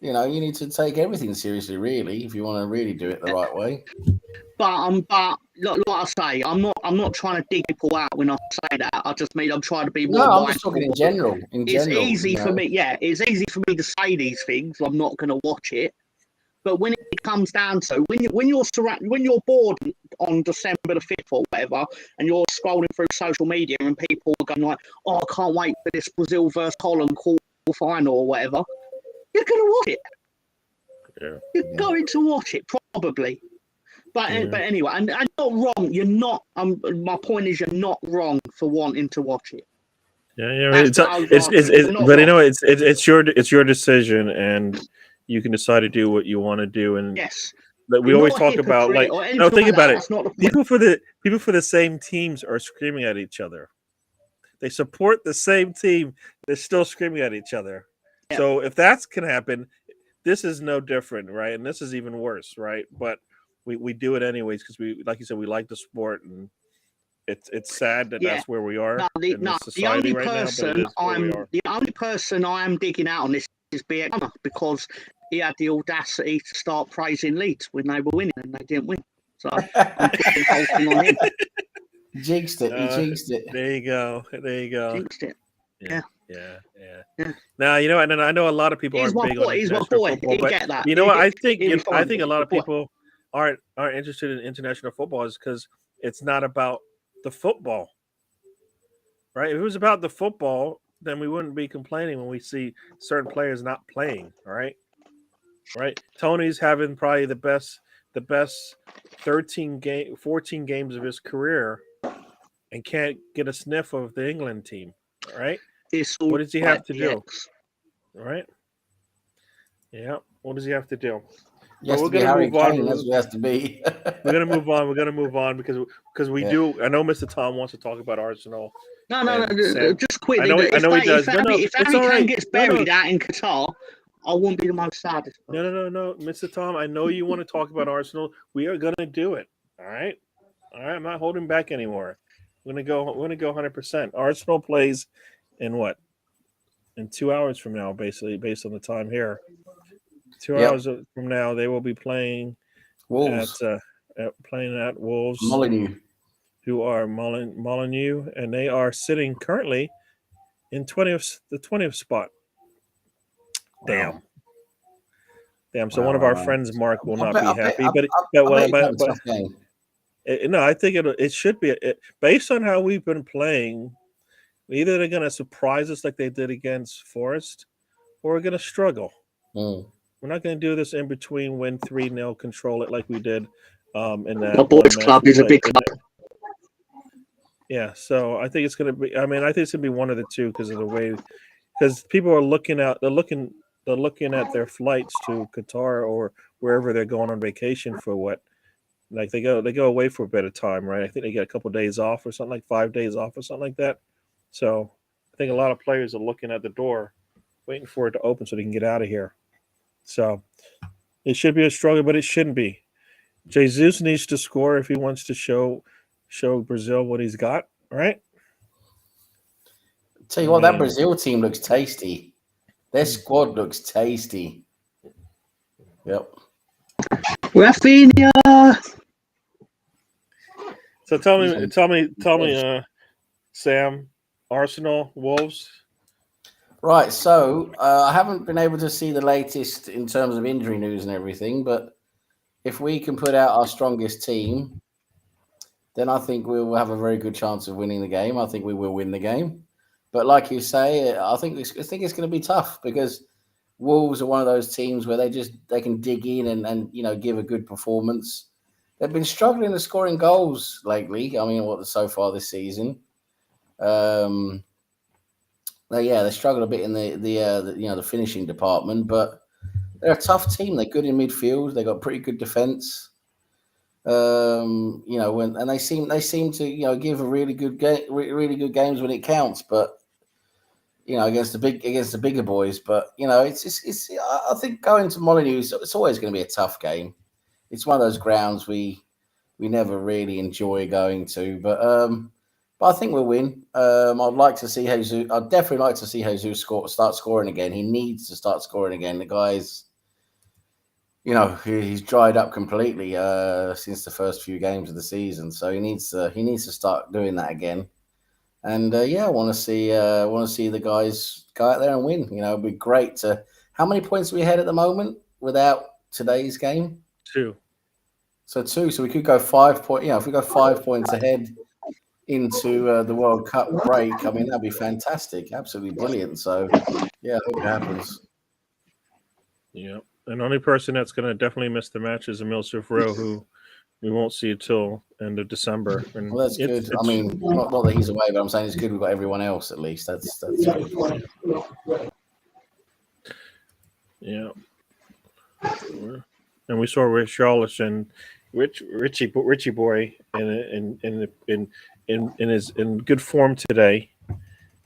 You need to take everything seriously, really, if you want to really do it the right way. But like I say, I'm not trying to dig people out when I say that. I just mean I'm trying to be more No, I'm just mindful. talking in general. It's easy for me. Yeah, it's easy for me to say these things. I'm not going to watch it. But when it comes down to when you're bored on December the 5th or whatever, and you're scrolling through social media and people are going like, "Oh, I can't wait for this Brazil versus Holland quarter final or whatever," you're going to watch it. Yeah. You're going to watch it probably. But anyway, and not wrong. You're not. My point is, you're not wrong for wanting to watch it. Yeah. That's what I was asking. You're not But wrong. it's your decision, and you can decide to do what you want to do. And Yes. we You're always not a talk about hypocrite like or anything no, think like about that. it. That's not the point. People for the same teams are screaming at each other. They support the same team. They're still screaming at each other. Yeah. So if that can happen, this is no different, right? And this is even worse, right? But we do it anyways because we, like you said, we like the sport, and it's sad that that's where we are in this society right now. But it is where we are. The only person I am digging out on this is BX because he had the audacity to start praising Leeds when they were winning and they didn't win. So I'm putting the whole thing on him. Jinxed it. He jinxed it. There you go. Jinxed it. Yeah. Now you know, and I know a lot of people He's aren't my big boy. on He's my international boy. football, He but get that. you know what? I think He'll be I fine. think a lot of Boy. people aren't interested in international football is because it's not about the football, right? If it was about the football, then we wouldn't be complaining when we see certain players not playing, right? Tony's having probably the best 14 games of his career and can't get a sniff of the England team, right? What does he have to do? Right? Yeah. What does he have to do? Yes, we're to be gonna Harry move on. Kane. That's what it has to be. We're gonna move on. We're gonna move on because we do. I know Mr. Tom wants to talk about Arsenal. No, just quickly. I know he does. If It's Harry all right. Kane gets buried out in Qatar, I won't be the most saddest. No, Mr. Tom. I know you want to talk about Arsenal. We are gonna do it. All right. I'm not holding back anymore. We're gonna go 100%. Arsenal plays in what? In 2 hours from now, basically, based on the time here. 2 hours from now, they will be playing Wolves. playing at Wolves, Molyneux, who are Molyneux, and they are sitting currently in the 20th spot. Wow. Damn. So one of our friends, Mark, will not be happy. No, I think it should be based on how we've been playing. Either they're going to surprise us like they did against Forest, or we're going to struggle. Mm. We're not going to do this in between, win 3-0, control it like we did in that. The boys' club is a big club. Yeah, so I think it's going to be. I think it's going to be one of the two because of the way. Because people are looking at their flights to Qatar or wherever they're going on vacation for what. Like they go away for a bit of time, right? I think they get a couple of days off or something, like 5 days off or something like that. So I think a lot of players are looking at the door, waiting for it to open so they can get out of here. So it should be a struggle, but it shouldn't be. Jesus needs to score if he wants to show Brazil what he's got, right? Tell you what, that Brazil team looks tasty. Their squad looks tasty. Yep. Rafinha. So tell me, Sam, Arsenal, Wolves. Right. So I haven't been able to see the latest in terms of injury news and everything, but if we can put out our strongest team, then I think we will have a very good chance of winning the game. I think we will win the game. But like you say, I think it's going to be tough because Wolves are one of those teams where they can dig in and give a good performance. They've been struggling to scoring goals lately. I mean, so far this season. They struggle a bit in the finishing department, but they're a tough team. They're good in midfield. They got pretty good defense. And they seem to give a really good games when it counts, but against the bigger boys. But it's I think going to Molyneux, it's always going to be a tough game. It's one of those grounds we never really enjoy going to, but I think we'll win. I'd like to see Jesus. I'd definitely like to see Jesus start scoring again. He needs to start scoring again. The guy's, he's dried up completely since the first few games of the season. So he needs to start doing that again. And I want to see the guys go out there and win. It'd be great to. How many points are we ahead at the moment without today's game? 2. So 2. So we could go 5 points. If we go 5 points ahead into the World Cup break, I mean that'd be fantastic, absolutely brilliant. So I hope it happens. Yeah, and the only person that's going to definitely miss the match is Emil Sufro, who we won't see until end of December. And Well, that's good. I mean, not that he's away, but I'm saying it's good we've got everyone else at least. That's good. Yeah. And we saw Richarlison, Richie boy, in good form today,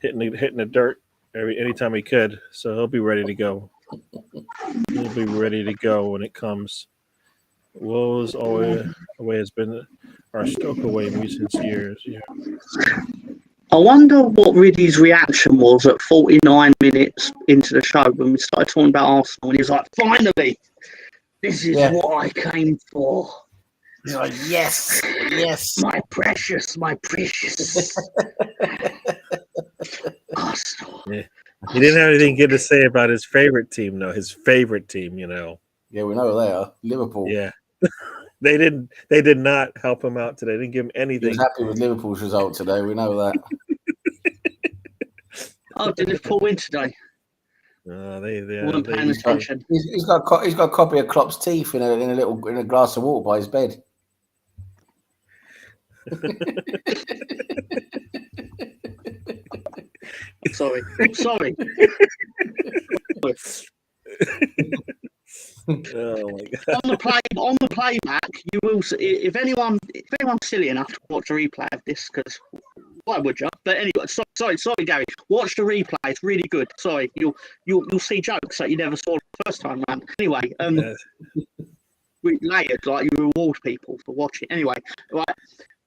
hitting the dirt anytime he could. So he'll be ready to go. He'll be ready to go when it comes. Wolves away has been our Stoke away in recent years. Yeah. I wonder what Riddy's reaction was at 49 minutes into the show when we started talking about Arsenal, and he was like, "Finally, this is what I came for." He's like, "Yes, my precious Arsenal." Yeah. He didn't have anything good to say about his favorite team, though. His favorite team, Yeah, we know they are Liverpool. Yeah. They did not help him out today. They didn't give him anything. He was happy with Liverpool's result today. We know that. Oh, did Liverpool win today? Weren't paying attention. He's got a copy of Klopp's teeth in a glass of water by his bed. Sorry. Oh my God. On the playback, you will see if anyone's silly enough to watch a replay of this, because why would you? But anyway, sorry, Gary. Watch the replay; it's really good. Sorry, you'll see jokes that you never saw the first time round. Anyway, we later you reward people for watching. Anyway, right.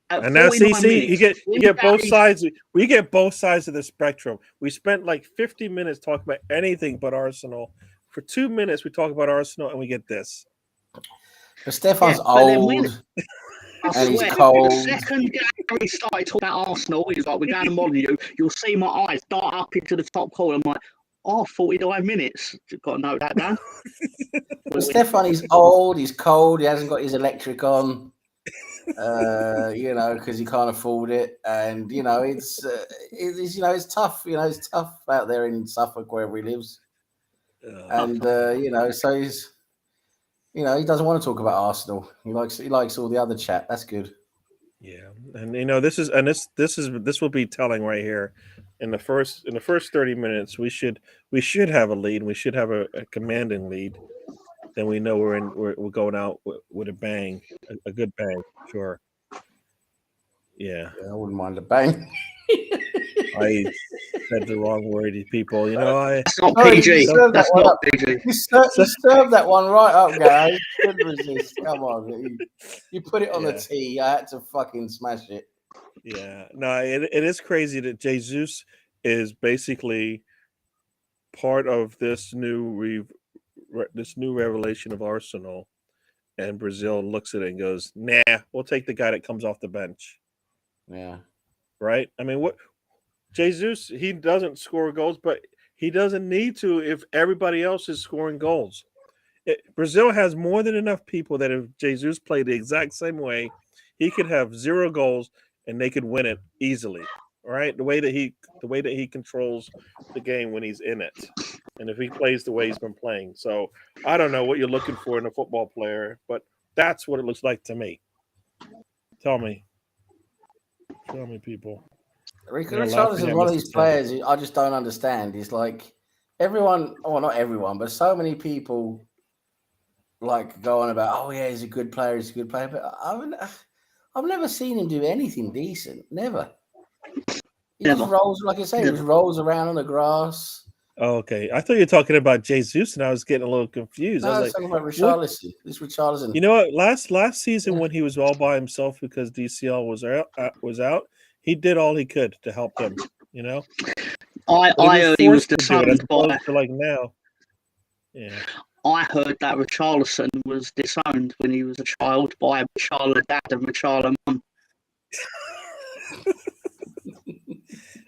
And now, see, you get both sides. We get both sides of the spectrum. We spent like 50 minutes talking about anything but Arsenal. For 2 minutes, we talk about Arsenal, and we get this. But Stefan's old, and he's cold. The second Gary started talking about Arsenal, he's like, "We're going to Molyneux." You'll see my eyes dart up into the top corner. I'm like, 49 minutes. You've got to note that down. But Stefan, he's old, he's cold, he hasn't got his electric on. Because he can't afford it, and it's tough. It's tough out there in Suffolk, wherever he lives. And so he's, he doesn't want to talk about Arsenal. He likes all the other chat. That's good. Yeah, and this will be telling right here. In the first 30 minutes, we should have a lead. We should have a commanding lead. Then we know we're going out with a bang, a good bang, sure. Yeah, I wouldn't mind a bang. I said the wrong word, people. That's not PG. That's not PG. You served that one right up, guys. Couldn't resist. Come on, you put it on the tee. I had to fucking smash it. Yeah, no, it is crazy that Jesus is basically part of this new revelation of Arsenal, and Brazil looks at it and goes, "Nah, we'll take the guy that comes off the bench." Yeah, right. I mean, what Jesus? He doesn't score goals, but he doesn't need to if everybody else is scoring goals. Brazil has more than enough people that if Jesus played the exact same way, he could have 0 goals and they could win it easily. Right, the way that he controls the game when he's in it. And if he plays the way he's been playing. So I don't know what you're looking for in a football player, but that's what it looks like to me. Tell me, people. Richarlison is one of these players I just don't understand. He's like everyone, not everyone, but so many people go on about, he's a good player, but I've never seen him do anything decent. Never. He just rolls, like I say, he just rolls around on the grass. Oh, okay. I thought you were talking about Jesus, and I was getting a little confused. No, I was talking about Richarlison. This Richarlison. You know what? Last season when he was all by himself because DCL was out, he did all he could to help them. I heard he was to like now. Yeah. I heard that Richarlison was disowned when he was a child by a Richarla dad and Richarla mum.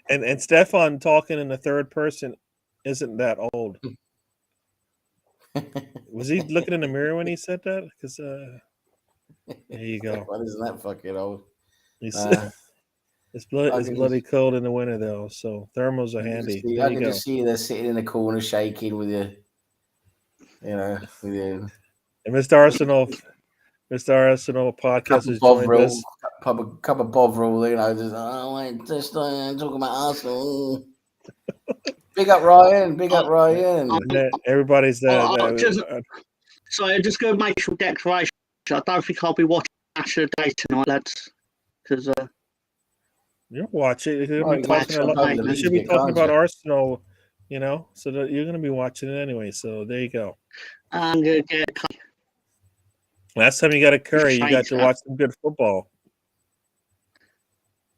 And Stefan talking in the third person isn't that old. Was he looking in the mirror when he said that? Because there you go. Well, isn't that fucking old? It's bloody cold in the winter though, so thermals are handy. I can just see you there sitting in the corner shaking with your, with your. And Mr. Arsenal podcast is joined us. Cup of Bovril, just talking about Arsenal. Big up Ryan. Everybody's there. So I just go make sure declaration. I don't think I'll be watching Match of the Day tonight, lads. Because you'll watch it. You should be talking about Arsenal, so that you're going to be watching it anyway. So there you go. I'm going to get. Last time you got a curry, you got to watch some good football.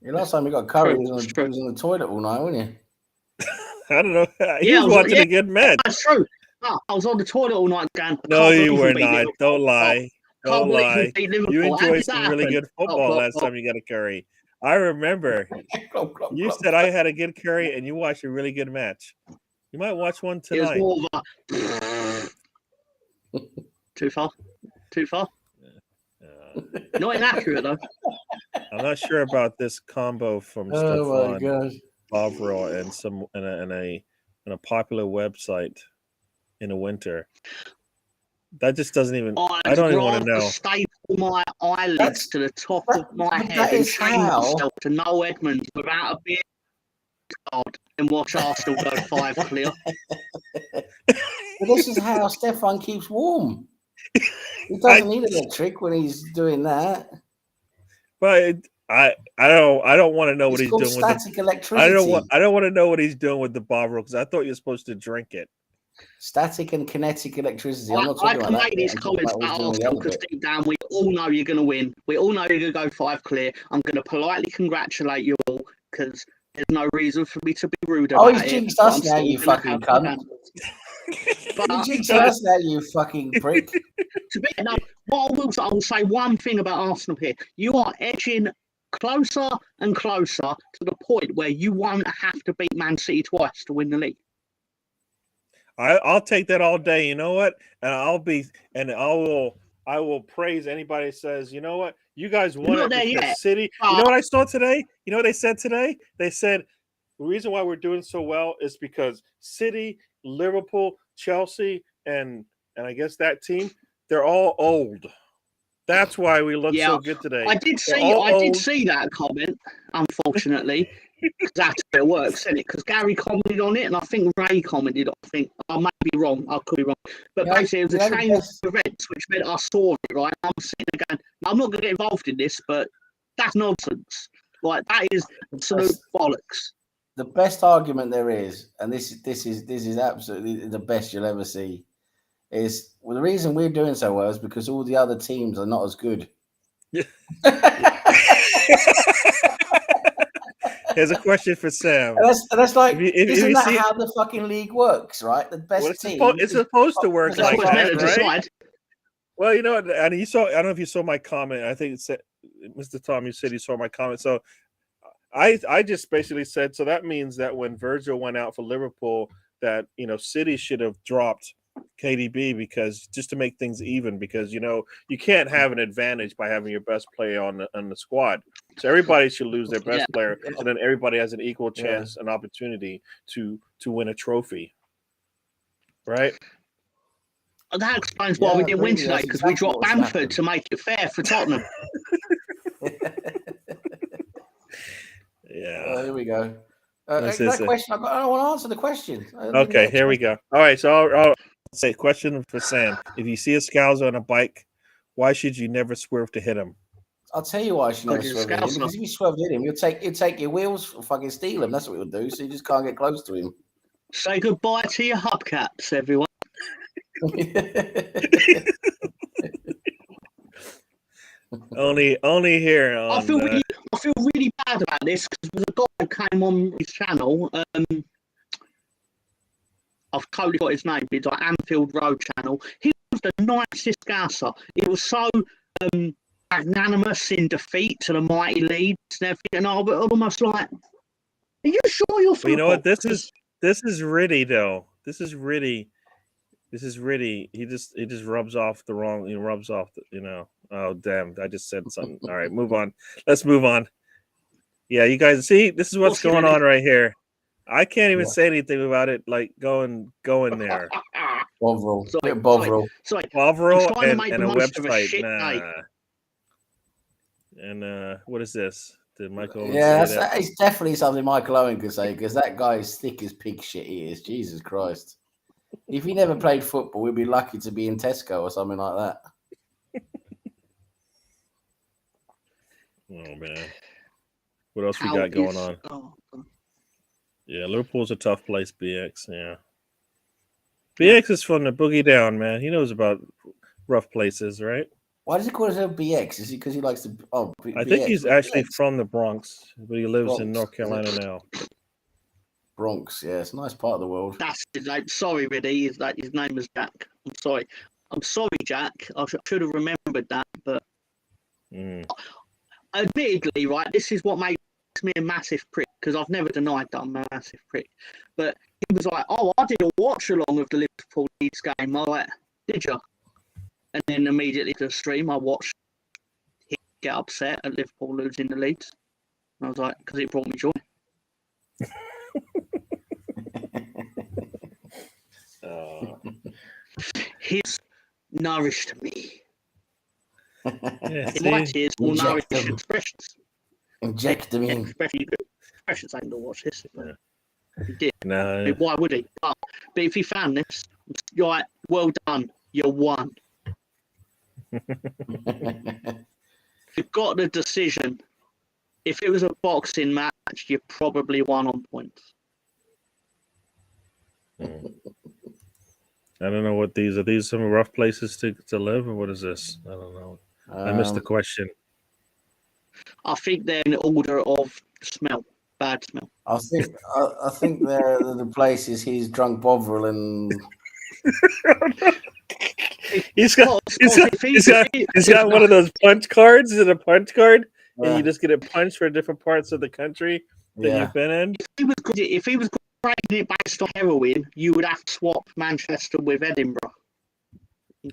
Last time you got curry, he was in the toilet all night, wasn't you? I don't know. He was watching a good match. That's true. No, I was on the toilet all night, Dan. No, you were not. Don't lie. Don't lie. You enjoyed some really good football last time you got a curry. I remember. You said I had a good curry, and you watched a really good match. You might watch one tonight. It was more of a... Too far. Not inaccurate though. I'm not sure about this combo from Stefan Bovril and a popular website in the winter. That just doesn't even. I don't even want to know. Staple my eyelids to the top of my head and chain myself to Noel Edmonds without a beard card and watch Arsenal go 5 clear. But this is how Stefan keeps warm. He doesn't need electric when he's doing that. But I don't want to know what he's doing with static electricity. I don't want to know what he's doing with the Bovril because I thought you're supposed to drink it. Static and kinetic electricity. I can make these comments about Arsenal because deep down we all know you're going to win. We all know you're going to go 5 clear. I'm going to politely congratulate you all because there's no reason for me to be rude about it. Oh, he's jinxed us now, you fucking cunt. You jinxed us now, you fucking prick. I will say one thing about Arsenal here. You are edging closer and closer to the point where you won't have to beat Man City twice to win the league. I'll take that all day. You know what? And I will praise anybody that says, you know what? You guys won it because City. You know what I saw today? You know what they said today? They said the reason why we're doing so well is because City, Liverpool, Chelsea, and I guess that team, they're all old. That's why we look so good today. I did see that comment, unfortunately. That's how it works, isn't it? Because Gary commented on it, and I think Ray commented. I might be wrong. I could be wrong. But basically, it was a chain of events which meant I saw it, right? I'm sitting there going, I'm not going to get involved in this, but that's nonsense. Like, that is absolute bollocks. The best argument there is, and this is absolutely the best you'll ever see, is the reason we're doing so well is because all the other teams are not as good. Here's a question for Sam. And that's like, isn't that how the fucking league works, right? The best team. It's supposed to work like that, right? Well, you know, and I don't know if you saw my comment. I think it said, Mr. Tom, you said you saw my comment. So I just basically said, so that means that when Virgil went out for Liverpool, that, City should have dropped KDB because just to make things even, because, you can't have an advantage by having your best player on the squad. So everybody should lose their best player, and then everybody has an equal chance, an opportunity to win a trophy. Right? That explains why we didn't win today, because we dropped Bamford to make it fair for Tottenham. Here we go. That question, I don't want to answer the question. Okay, here we go. All right, so I'll say question for Sam. If you see a Scouser on a bike, why should you never swerve to hit him? I'll tell you why I should never swerve at him. Because if you swerved at him, you'll take your wheels and fucking steal them. That's what you'll do. So you just can't get close to him. Say goodbye to your hubcaps, everyone. only here. I feel really bad about this because there's a guy who came on his channel. I've totally got his name. It's like Anfield Road Channel. He was the nicest gasser. He was so magnanimous in defeat to the mighty Leeds and everything. And I was almost like, are you sure you're But you know what? football? This is Ritty though. This is Ritty. He just rubs off the wrong. He rubs off the. Oh damn! I just said something. All right, move on. Let's move on. Yeah, you guys see. This is what's going on right here. I can't even say anything about it. Like going there. Bovril. Sorry. Bovril and a website. Nah. And what is this? Did Michael? Yeah, it's definitely something Michael Owen could say because that guy is thick as pig shit. He is. Jesus Christ. If he never played football, we'd be lucky to be in Tesco or something like that. Oh man, what else we got going on? Yeah, Liverpool's a tough place. BX, yeah. BX is from the boogie down, man. He knows about rough places, right? Why does he call himself BX? Is he because he likes to? Oh, I think he's actually from the Bronx, but he lives in North Carolina now. Bronx, yeah, it's a nice part of the world. That's his name. Sorry, Riddy. His name is Jack. I'm sorry, Jack. I should have remembered that, but admittedly, right, this is what makes me a massive prick because I've never denied that I'm a massive prick. But he was like, "Oh, I did a watch along of the Liverpool Leeds game." I like, "Did you?" And then immediately to the stream, I watched him get upset at Liverpool losing the Leeds. And I was like, because it brought me joy. He's nourished me. Yeah, in my tears will nourish expressions. Inject them in. Expressions ain't gonna watch this. Yeah. He did. No. Why would he? But if he found this, you're like, well done. You're won. You've got the decision. If it was a boxing match, you probably won on points. I don't know what these are. These some rough places to live, or what is this? I don't know. I missed the question. I think they're in order of smell, bad smell. I think the places he's drunk Bovril and. He's got one of those punch cards. Is it a punch card? And you just get it punched for different parts of the country that you've been in. If he was grading it based on heroin, you would have to swap Manchester with Edinburgh.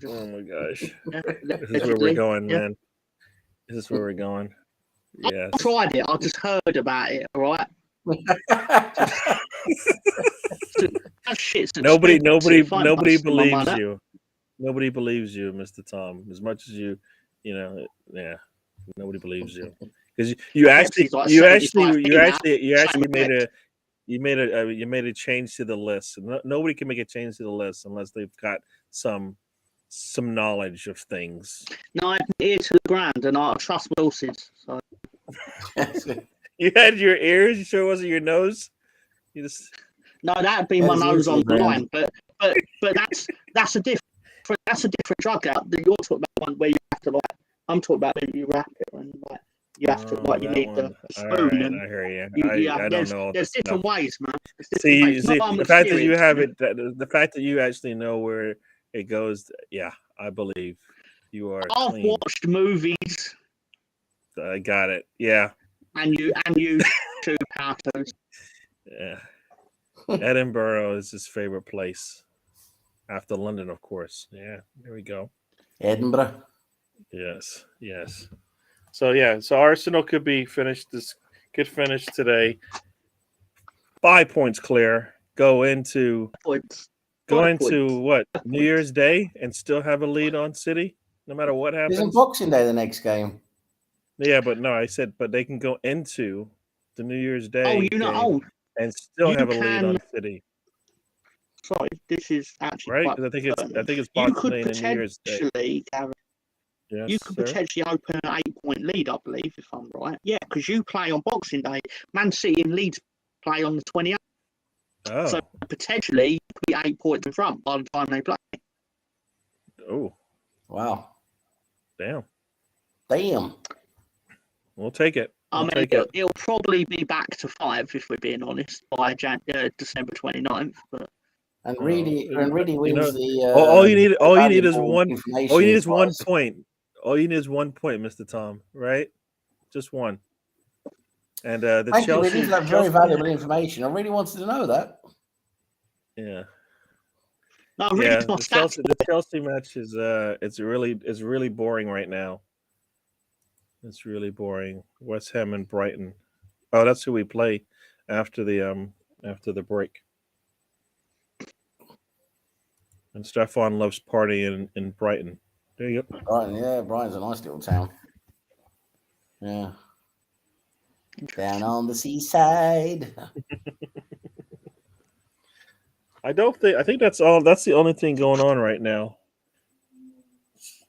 Oh my gosh. This is where we're going, man. This is where we're going. Yeah. I tried it. I just heard about it, all right? Nobody believes you. Nobody believes you, Mr. Tom. As much as you nobody believes you because you made a change to the list. Nobody can make a change to the list unless they've got some knowledge of things. No, I had an ear to the ground, and I trust my sources. So. You had your ears. You sure it wasn't your nose? No, that'd be my nose on the line. But that's a different drug out. You're talking about one where you have to I'm talking about when you wrap it and you have to you need the spoon. Right, and I hear you. I don't know. There's different ways, man. See, the fact that you have it, the fact that you actually know where it goes. Yeah, I believe you are. I've watched movies. I got it. Yeah. And you two powders. Yeah. Edinburgh is his favorite place. After London, of course. Yeah, there we go. Edinburgh. Yes. So Arsenal could finish today. 5 points clear. Go into what? New Year's Day and still have a lead on City, no matter what happens. Isn't Boxing Day the next game? Yeah, but no, I said, but they can go into the New Year's Day and still have a lead on City. Sorry, this is actually right. I think it's Boxing Day and New Year's Day. Yes, you could potentially open an 8-point lead, I believe, if I'm right. Yeah, because you play on Boxing Day. Man City and Leeds play on the 28th. Oh. So potentially you could be 8 points in front by the time they play. Oh. Wow. Damn. We'll take it. It'll probably be back to 5 if we're being honest by December 29th. But And Reedy wins the. All you need is valuable one. information All you need is one prize. point. All you need is 1 point, Mr. Tom. Right? Just one. And the Thank you, Chelsea Reedy, for that very valuable information. I really wanted to know that. Yeah. No, Yeah, Reed's my the Chelsea match is it's really boring right now. It's really boring. West Ham and Brighton. Oh, that's who we play after the break. And Stefan loves partying in Brighton. There you go. Brighton, yeah, Brighton's a nice little town. Yeah. Down on the seaside. I think that's all. That's the only thing going on right now.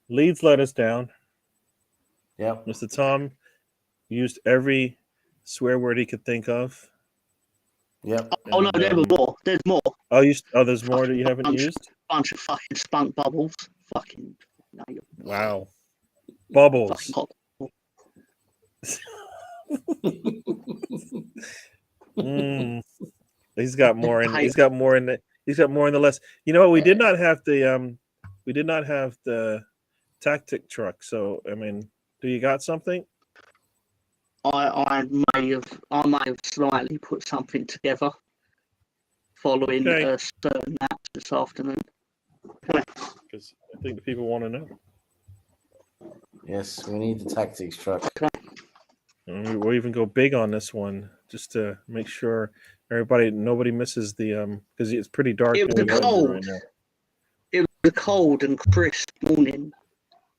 Leeds let us down. Yep. Mr. Tom used every swear word he could think of. Yep. Oh no, there was more. There's more. There's more that you haven't used? Bunch of fucking spunk bubbles. Fucking. No, Wow. Bubbles. fucking hot. He's got more in. He's got more in the list. You know what? We did not have the tactic truck. So I mean, do you got something? I may have slightly put something together following a certain match this afternoon. Because I think the people want to know. Yes, we need the tactics truck. And we'll even go big on this one just to make sure nobody misses the because it's pretty dark. It was a cold. Right now. It was a cold and crisp morning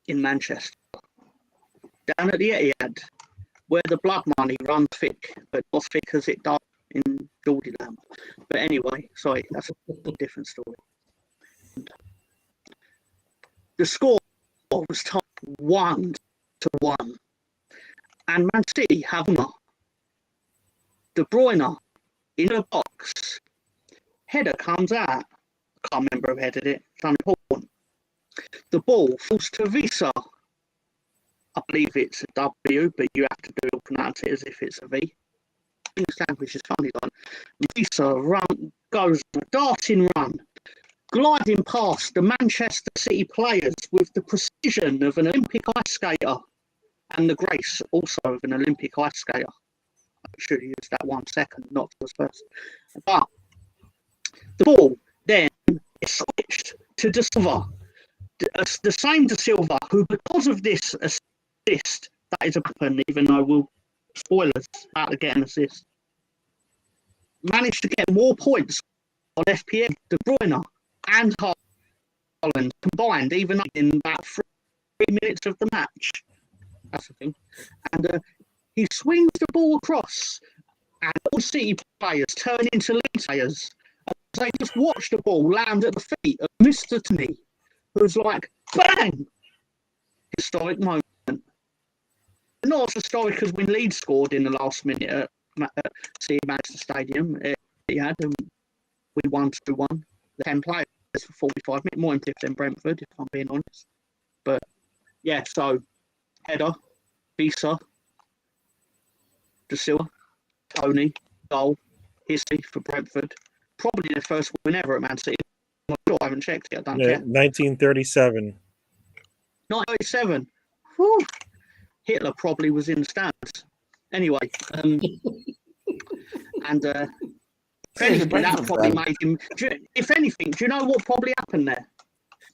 in Manchester, down at the Etihad, where the blood money runs thick, but not thick as it does in Geordieland. But anyway, sorry, that's a different story. The score was tied 1-1, and Man City have won. De Bruyne in a box, header comes out. I can't remember who headed it. It's unimportant. The ball falls to Visa. I believe it's a W, but you have to pronounce it as if it's a V. English language is funny, like Visa goes on a darting run, gliding past the Manchester City players with the precision of an Olympic ice skater and the grace also of an Olympic ice skater. I should have used that 1 second, not first person. But the ball then is switched to De Silva. The same De Silva, who because of this assist, that is a weapon, even though spoilers, out to get an assist, managed to get more points on FPL, De Bruyne and Haaland combined, even in about 3 minutes of the match. That's the thing. And he swings the ball across, and all City players turn into Leeds players. And they just watch the ball land at the feet of Mr. Tony, who's like, bang! Historic moment. Not as historic as when Leeds scored in the last minute at City Manchester Stadium. We won 2-1. The 10 players for 45 minutes, more impressive than Brentford, if I'm being honest. But yeah, so header, Visa, De Silva, Tony, goal, history for Brentford. Probably their first win ever at Man City. I'm not sure, I haven't checked it. I don't care. 1937. 1937. Whew. Hitler probably was in the stands. Anyway, and if anything, that probably made him. If anything, do you know what probably happened there?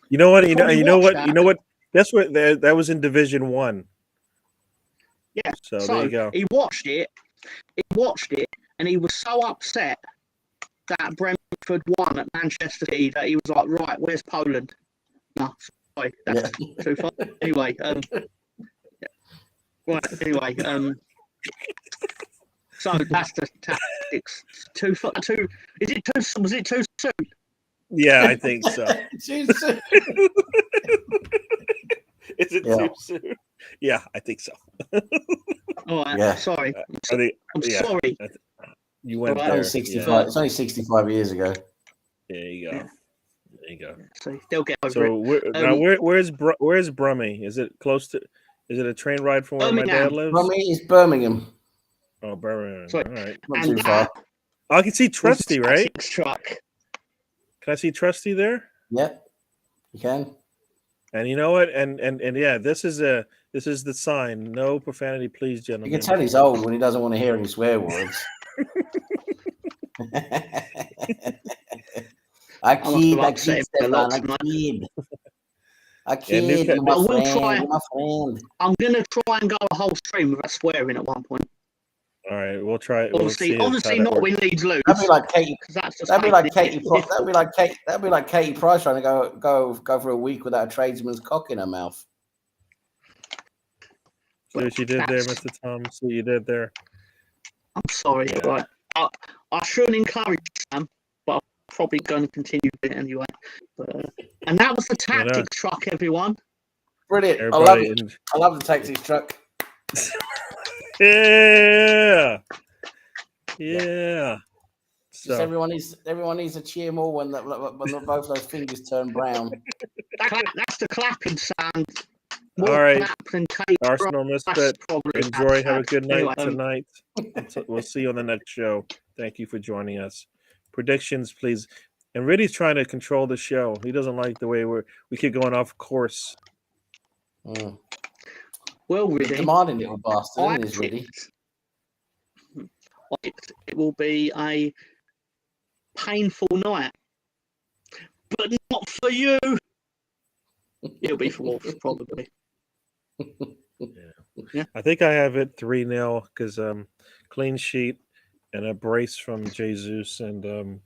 You know what? You know what? That's what that was in Division 1. Yeah. So there you go. He watched it, and he was so upset that Brentford won at Manchester City that he was like, right, where's Poland? No, sorry, that's too far. Anyway, right, anyway, so that's the tactics. Was it too soon? Yeah, I think so. Too soon. Is it too soon? Yeah, I think so. All right, sorry. I'm sorry. You went there. there. It's 65. It's only 65 years ago. There you go. There you go. So they'll get over it. Now, where's Brummie? Is it close to? Is it a train ride from where my dad lives? Brummie is Birmingham. Oh, Birmingham. Sorry. All right. Not too far. I can see Trusty, right? Truck. Can I see Trusty there? Yep, you can. And you know what? And yeah, this is the sign. No profanity, please, You gentlemen. can tell he's old when he doesn't want to hear any swear words. I kid, Stefan, I kid, you're my friend, you're my friend. I'm gonna try and go a whole stream without swearing at one point. All right, we'll try. Obviously not when Leeds lose. That'd be like Katie. That'd be like Katie Price trying to go for a week without a tradesman's cock in her mouth. See what you did there, Mr. Tom. See what you did there. I'm sorry, right? I shouldn't encourage Sam, but I'm probably going to continue it anyway. And that was the tactics truck, everyone. Brilliant. I love the tactics truck. Yeah. So everyone needs to cheer more when both those fingers turn brown. That's the clapping sound. All right, Arsenal Misfit. Enjoy. Have a good night tonight. We'll see you on the next show. Thank you for joining us. Predictions, please. And Riddy's trying to control the show. He doesn't like the way we keep going off course. Well, Riddy, demanding little bastard, isn't Riddy? It will be a painful night, but not for you. It'll be for Wolves, probably. Yeah. I think I have it 3-0 because clean sheet and a brace from Jesus and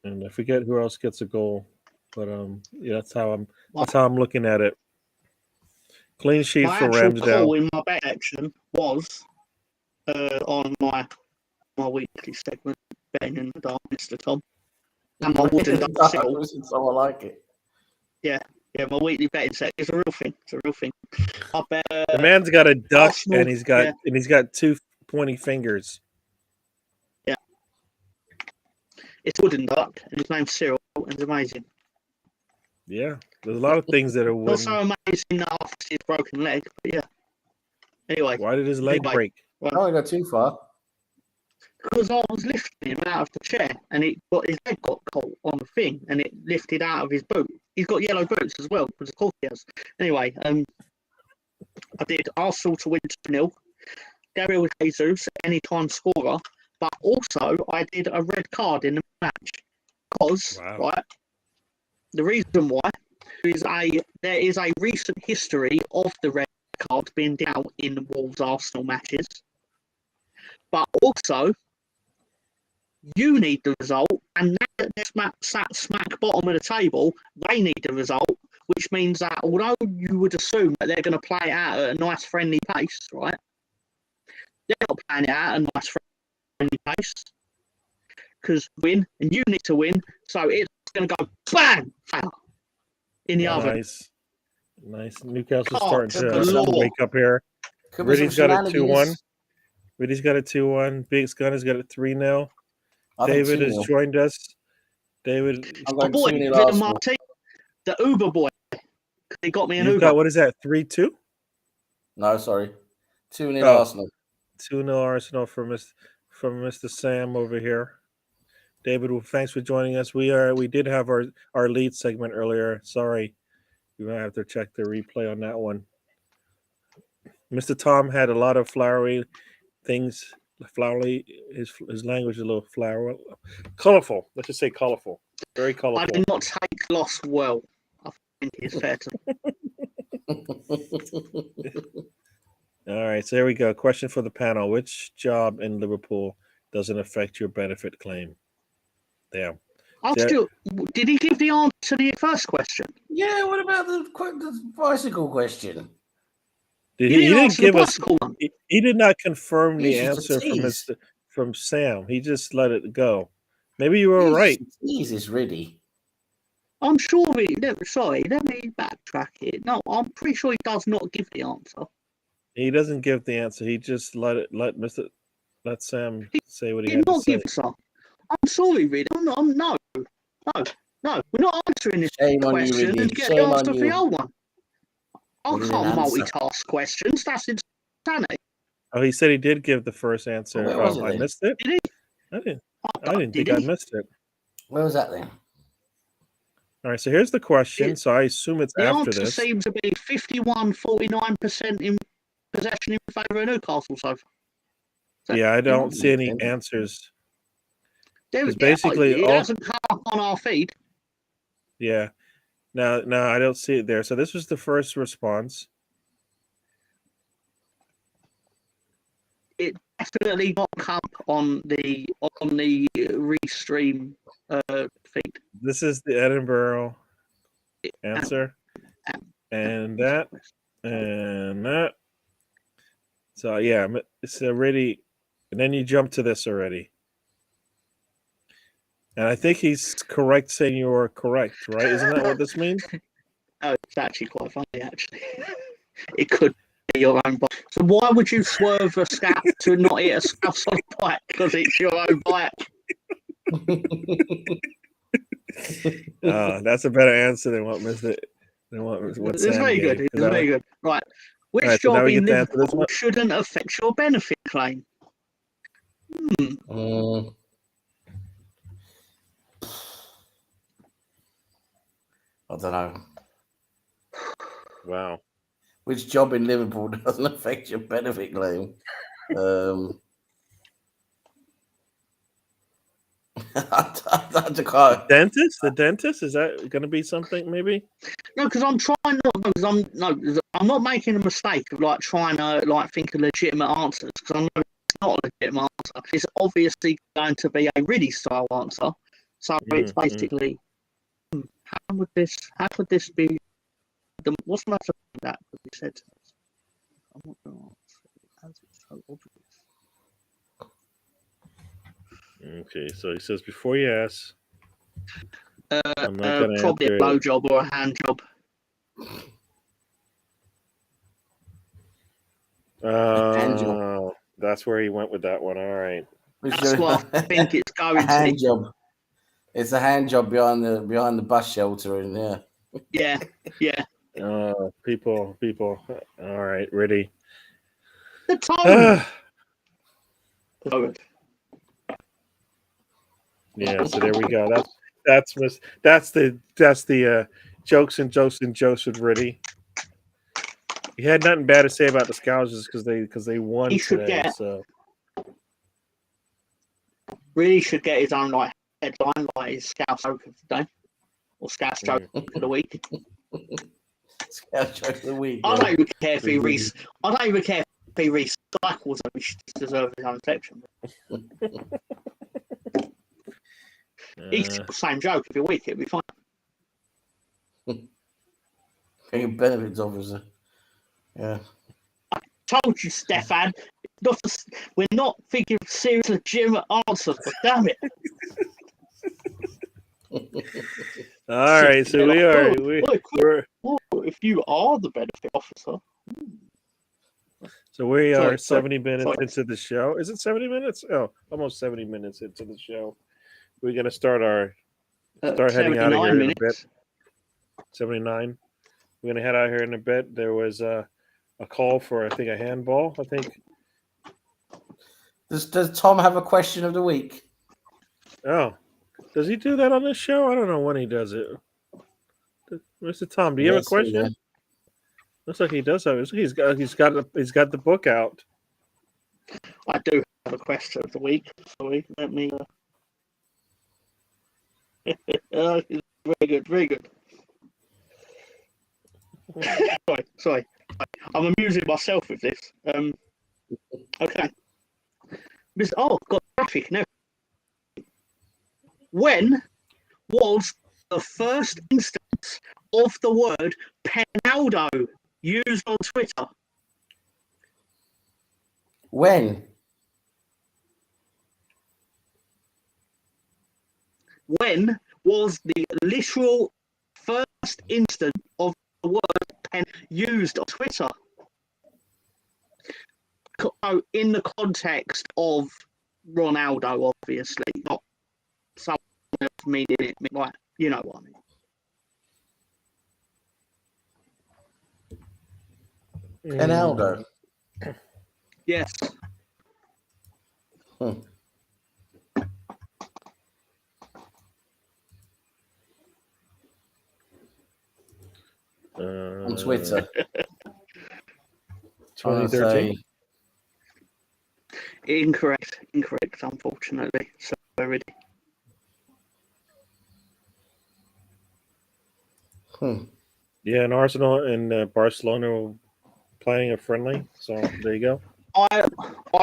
I forget who else gets a goal, but yeah, that's how I'm looking at it. Clean sheet for Ramsdale. My call in my bet action was on my weekly segment, betting in the dark, Mr. Tom, and my wooden duck sickle. So I like it. Yeah, my weekly betting set is a real thing. It's a real thing. I bet, the man's got a duck Arsenal, and he's got two pointy fingers. Yeah, it's wooden duck, and his name's Cyril, and it's amazing. Yeah, there's a lot of things that are wooden. Not so amazing that after his broken leg, but yeah. Anyway, why did his leg break? Well, I got too far. Because I was lifting him out of the chair, and his leg got caught on the thing, and it lifted out of his boot. He's got yellow boots as well, because of course he has. Anyway, I did Arsenal to win 2-0, Gabriel Jesus, anytime scorer, but also I did a red card in the match. Because, right, the reason why is there is a recent history of the red card being dealt in the Wolves Arsenal matches. But also, you need the result, and now that they're sat smack bottom of the table, they need the result, which means that although you would assume that they're going to play it out at a nice friendly pace, right? They're not playing it out at a nice friendly pace because win, and you need to win, so it's going to go bang in the oven. Nice. Newcastle's starting to wake up here. Riddy's got a 2-1. Riddy's got a 2-1. Big Gun has got a 3-0. David has joined us. David, the Uber boy. He got me an Uber. Got, what is that? 3-2? No, sorry, 2-0 Arsenal. 2-0 Arsenal from Mr. Sam over here. David, well, thanks for joining us. We did have our lead segment earlier. Sorry, you might have to check the replay on that one. Mr. Tom had a lot of flowery things. Flowery, his language is a little flowery, colorful. Let's just say colorful. Very colorful. I did not take loss well. I think it's fair to. All right, so here we go. Question for the panel: which job in Liverpool doesn't affect your benefit claim? Damn. Did he give the answer to the first question? Yeah. What about the bicycle question? He didn't give us. He did not confirm the answer from Sam. He just let it go. Maybe you were right. Jesus, Riddy. I'm sure sorry, let me backtrack it. No, I'm pretty sure he does not give the answer. He doesn't give the answer. He just let Sam say what he had to not say. Give us a, I'm sorry, Riddy. No. We're not answering this question and get the answer for the old one. I can't multitask questions. That's insanity. Oh, he said he did give the first answer. I missed it. Did he? I didn't think I missed it. Where was that then? All right, so here's the question. So I assume it's The after answer this. seems to be 51-49% in possession in favour of Newcastle so far. Yeah, I don't see any answers. It's basically it hasn't come up on our feed. Yeah. No, I don't see it there. So this was the first response. It definitely got come up on the restream feed. This is the Edinburgh answer, and that, and that. So yeah, it's already, and then you jump to this already. And I think he's correct saying you're correct, right? Isn't that what this means? Oh, it's actually quite funny, actually. It could be your own bike. So why would you swerve a scout to not hit a scout on a bike? Because it's your own bike. That's a better answer than what Mr. What It's Sam very gave. good. It's very good. Right. Which Right, so now job we in get to answer this Liverpool one. shouldn't affect your benefit claim? I don't know. Wow. Which job in Liverpool doesn't affect your benefit claim? The dentist? Is that going to be something? Maybe. No, because I'm trying not. Because I'm not making a mistake of like trying to like think of legitimate answers. Because I know it's not a legitimate answer. It's obviously going to be a really style answer. So it's basically, how could this be? What's the matter with that? Because he said, I'm not going to answer. As it's so obvious. Okay, so he says before you ask, I'm not going to probably answer a blow job or a hand job. Oh, that's where he went with that one. All right. That's what I think it's going a hand to. job. It's a hand job behind the bus shelter, and yeah. People. All right, ready. The tone. Yeah, so there we go. That's the jokes with Riddy. He had nothing bad to say about the Scousers because they won he should today. Get, so really should get his own like headline, like his Scouse joke of the day or Scouse joke of the week. Scouse joke of the week. I don't even care if he recycles them. He should deserve his own section. He's the same joke every week. It'll be fine. Being benefits officer. Yeah. I told you, Stefan. We're not thinking of serious, legitimate answers, but damn it. all right, so we are. If you are the benefit officer. So we are 70 minutes into the show. Is it 70 minutes? Oh, almost 70 minutes into the show. We're gonna start heading out of here in a bit. 79. We're gonna head out here in a bit. There was a call for, I think, a handball. I think. Does Tom have a question of the week? Oh, does he do that on this show? I don't know when he does it. Mr. Tom, do you have a question? Looks like he does have. He's got the book out. I do have a question of the week. Sorry, let me. Very good. Sorry. I'm amusing myself with this. Okay. Got graphic now. When was the first instance of the word Penaldo used on Twitter? When was the literal first instance of the word pen used on Twitter? So in the context of Ronaldo, obviously, not someone else meaning it, like, you know what I mean. Penaldo. Yes. on Twitter. 2013. Incorrect, unfortunately. So ready. Yeah, and Arsenal and Barcelona were playing a friendly. So there you go. I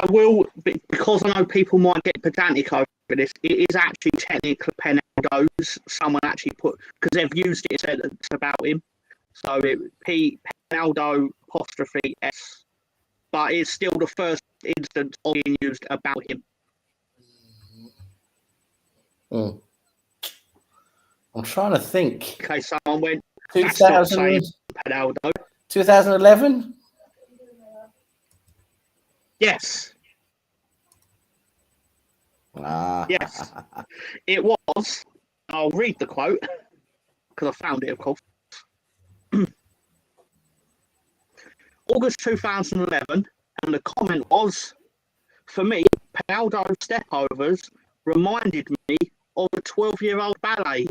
will, because I know people might get pedantic over this. It is actually technically Penaldo's. Someone actually put, because they've used it as sentence about him. So it Penaldo apostrophe S, but it's still the first instance of being used about him. I'm trying to think. Okay, someone went. That's not saying Penaldo. 2011. Yes. Yes. It was. I'll read the quote because I found it, of course. August 2011, and the comment was, for me, Penaldo stepovers reminded me of a 12-year-old ballet.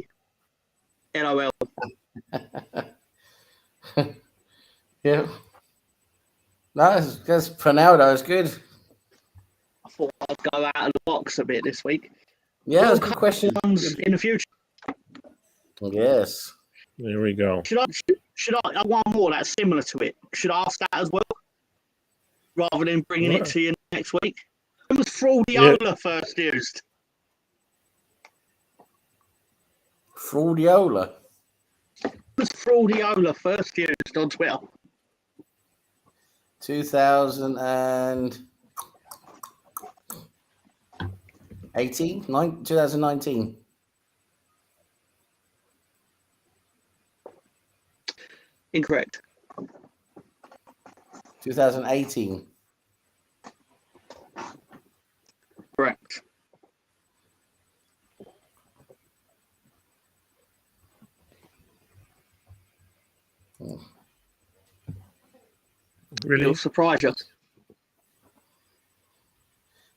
LOL. Yeah. That's Penaldo is good. I thought I'd go out of the box a bit this week. Yeah, that's a good question. Ones in the future. Yes. There we go. Should I one more that's similar to it? Should I ask that as well, rather than bringing it to you next week? When was Fraudiola first used? Fraudiola. Was Fraudiola first used on Twitter? 2019. Incorrect. 2018. Correct. Really? It'll surprise you.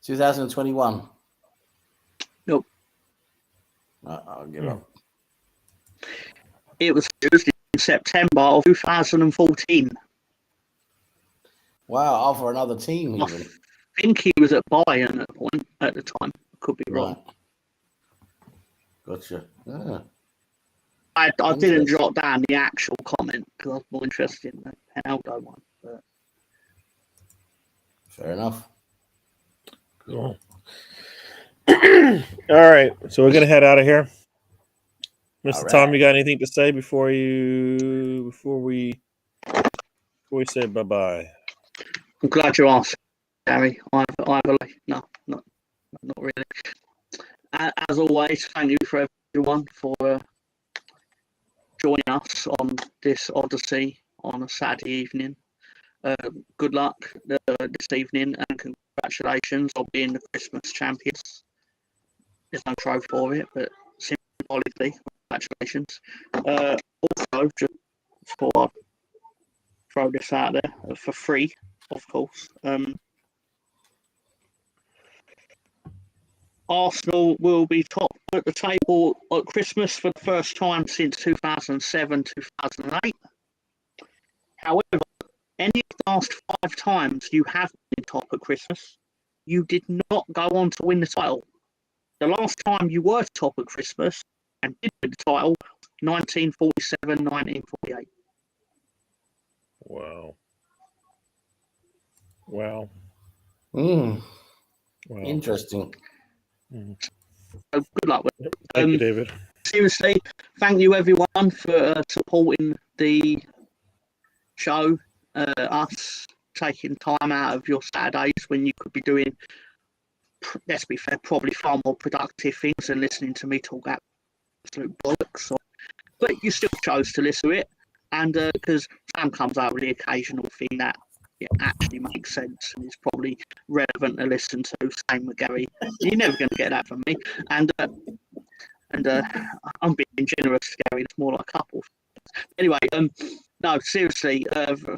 2021. Nope. I'll give up. It was used in September of 2014. Wow, for another team even. I think he was at Bayern at the time. Could be wrong. Gotcha. Yeah. I didn't jot down the actual comment because I was more interested in the Penaldo one. But... Fair enough. Cool. All right, so we're gonna head out of here. Mr. Tom, you got anything to say before we say bye bye? I'm glad you asked, Gary. Either no, not really. As always, thank you for everyone for joining us on this Odyssey on a Saturday evening. Good luck this evening and congratulations on being the Christmas champions. There's no trophy for it, but symbolically, congratulations. Also, just thought I'd throw this out there for free, of course. Arsenal will be top at the table at Christmas for the first time since 2007, 2008. However, any of the last 5 times you have been top at Christmas, you did not go on to win the title. The last time you were top at Christmas and did win the title, 1947, 1948. Wow. Wow. Wow. Interesting. So good luck with it. Thank you, David. Seriously, thank you everyone for supporting the show. Us taking time out of your Saturdays when you could be doing, let's be fair, probably far more productive things than listening to me talk absolute bollocks. But you still chose to listen to it, and because Sam comes out with the occasional thing that actually makes sense and is probably relevant to listen to. Same with Gary. You're never going to get that from me. And I'm being generous, Gary. It's more like a couple. Anyway, no, seriously,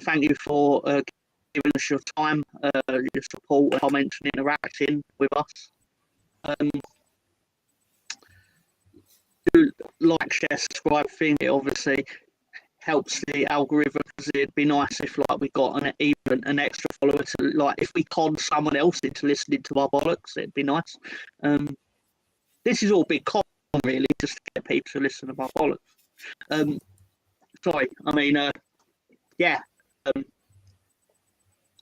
thank you for giving us your time, your support, comments, and interacting with us. Do like, share, subscribe thing. It obviously helps the algorithm, because it'd be nice if like we got even an extra follower to, like, if we con someone else into listening to our bollocks, it'd be nice. This is all big con, really, just to get people to listen to our bollocks. Sorry, I mean, yeah.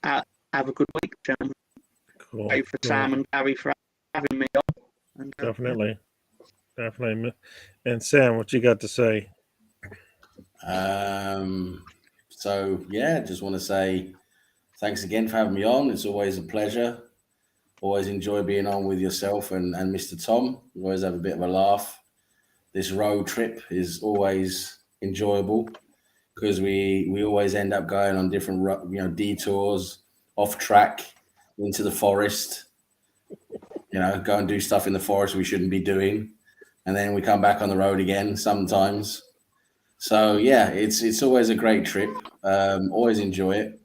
Have a good week, gentlemen. Cool. Thank you for Sam and Gary for having me on. And, Definitely. And Sam, what you got to say? So yeah, just want to say thanks again for having me on. It's always a pleasure. Always enjoy being on with yourself and Mr. Tom. We always have a bit of a laugh. This road trip is always enjoyable because we always end up going on different detours, off track, into the forest. Go and do stuff in the forest we shouldn't be doing, and then we come back on the road again sometimes. So yeah, it's always a great trip. Always enjoy it.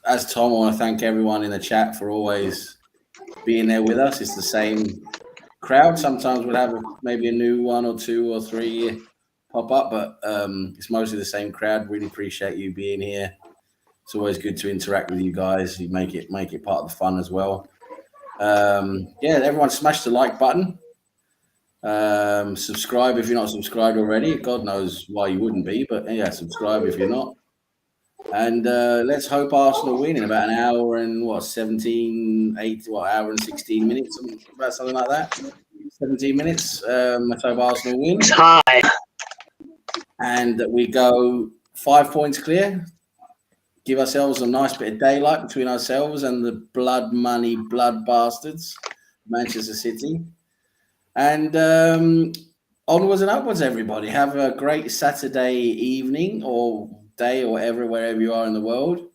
As Tom, I want to thank everyone in the chat for always being there with us. It's the same crowd. Sometimes we'll have maybe a new 1 or 2 or 3 pop up, but it's mostly the same crowd. Really appreciate you being here. It's always good to interact with you guys. You make it part of the fun as well. Everyone smash the like button. Subscribe if you're not subscribed already. God knows why you wouldn't be, but yeah, subscribe if you're not. And let's hope Arsenal win in about an hour and hour and 16 minutes, something like that. 17 minutes. Let's hope Arsenal win. Time. And that we go 5 points clear. Give ourselves a nice bit of daylight between ourselves and the blood money, blood bastards, Manchester City. And onwards and upwards, everybody. Have a great Saturday evening or day or wherever you are in the world.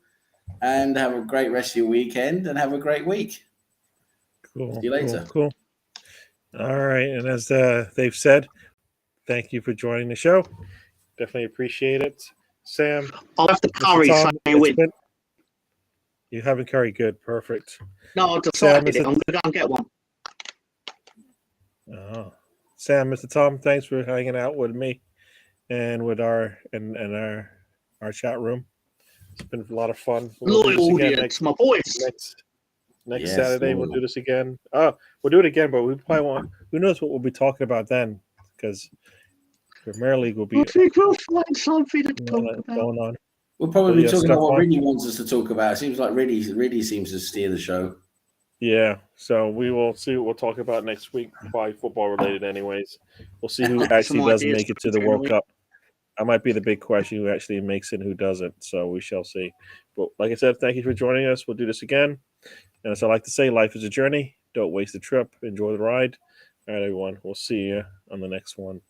And have a great rest of your weekend and have a great week. Cool. See you later. Cool. All right. And as they've said, thank you for joining the show. Definitely appreciate it. Sam, I'll have the curry. Tom, Win. You haven't curry. Good. Perfect. No, I decided it. I'm going to go and get one. Oh. Sam, Mr. Tom, thanks for hanging out with me and with our chat room. It's been a lot of fun. Loyal audience, my boys. Next Saturday, we'll do this again. We'll do it again, but we probably won't. Who knows what we'll be talking about then? Because Premier League will be. I think we'll find something to talk about. Going on. We'll probably be talking about what Ridley wants us to talk about. It seems like Ridley seems to steer the show. Yeah, so we will see what we'll talk about next week. Probably football related, anyways. We'll see who actually does make it to the World Cup. That might be the big question: who actually makes it, and who doesn't. So we shall see. But like I said, thank you for joining us. We'll do this again. And as I like to say, life is a journey. Don't waste the trip. Enjoy the ride. All right, everyone. We'll see you on the next one.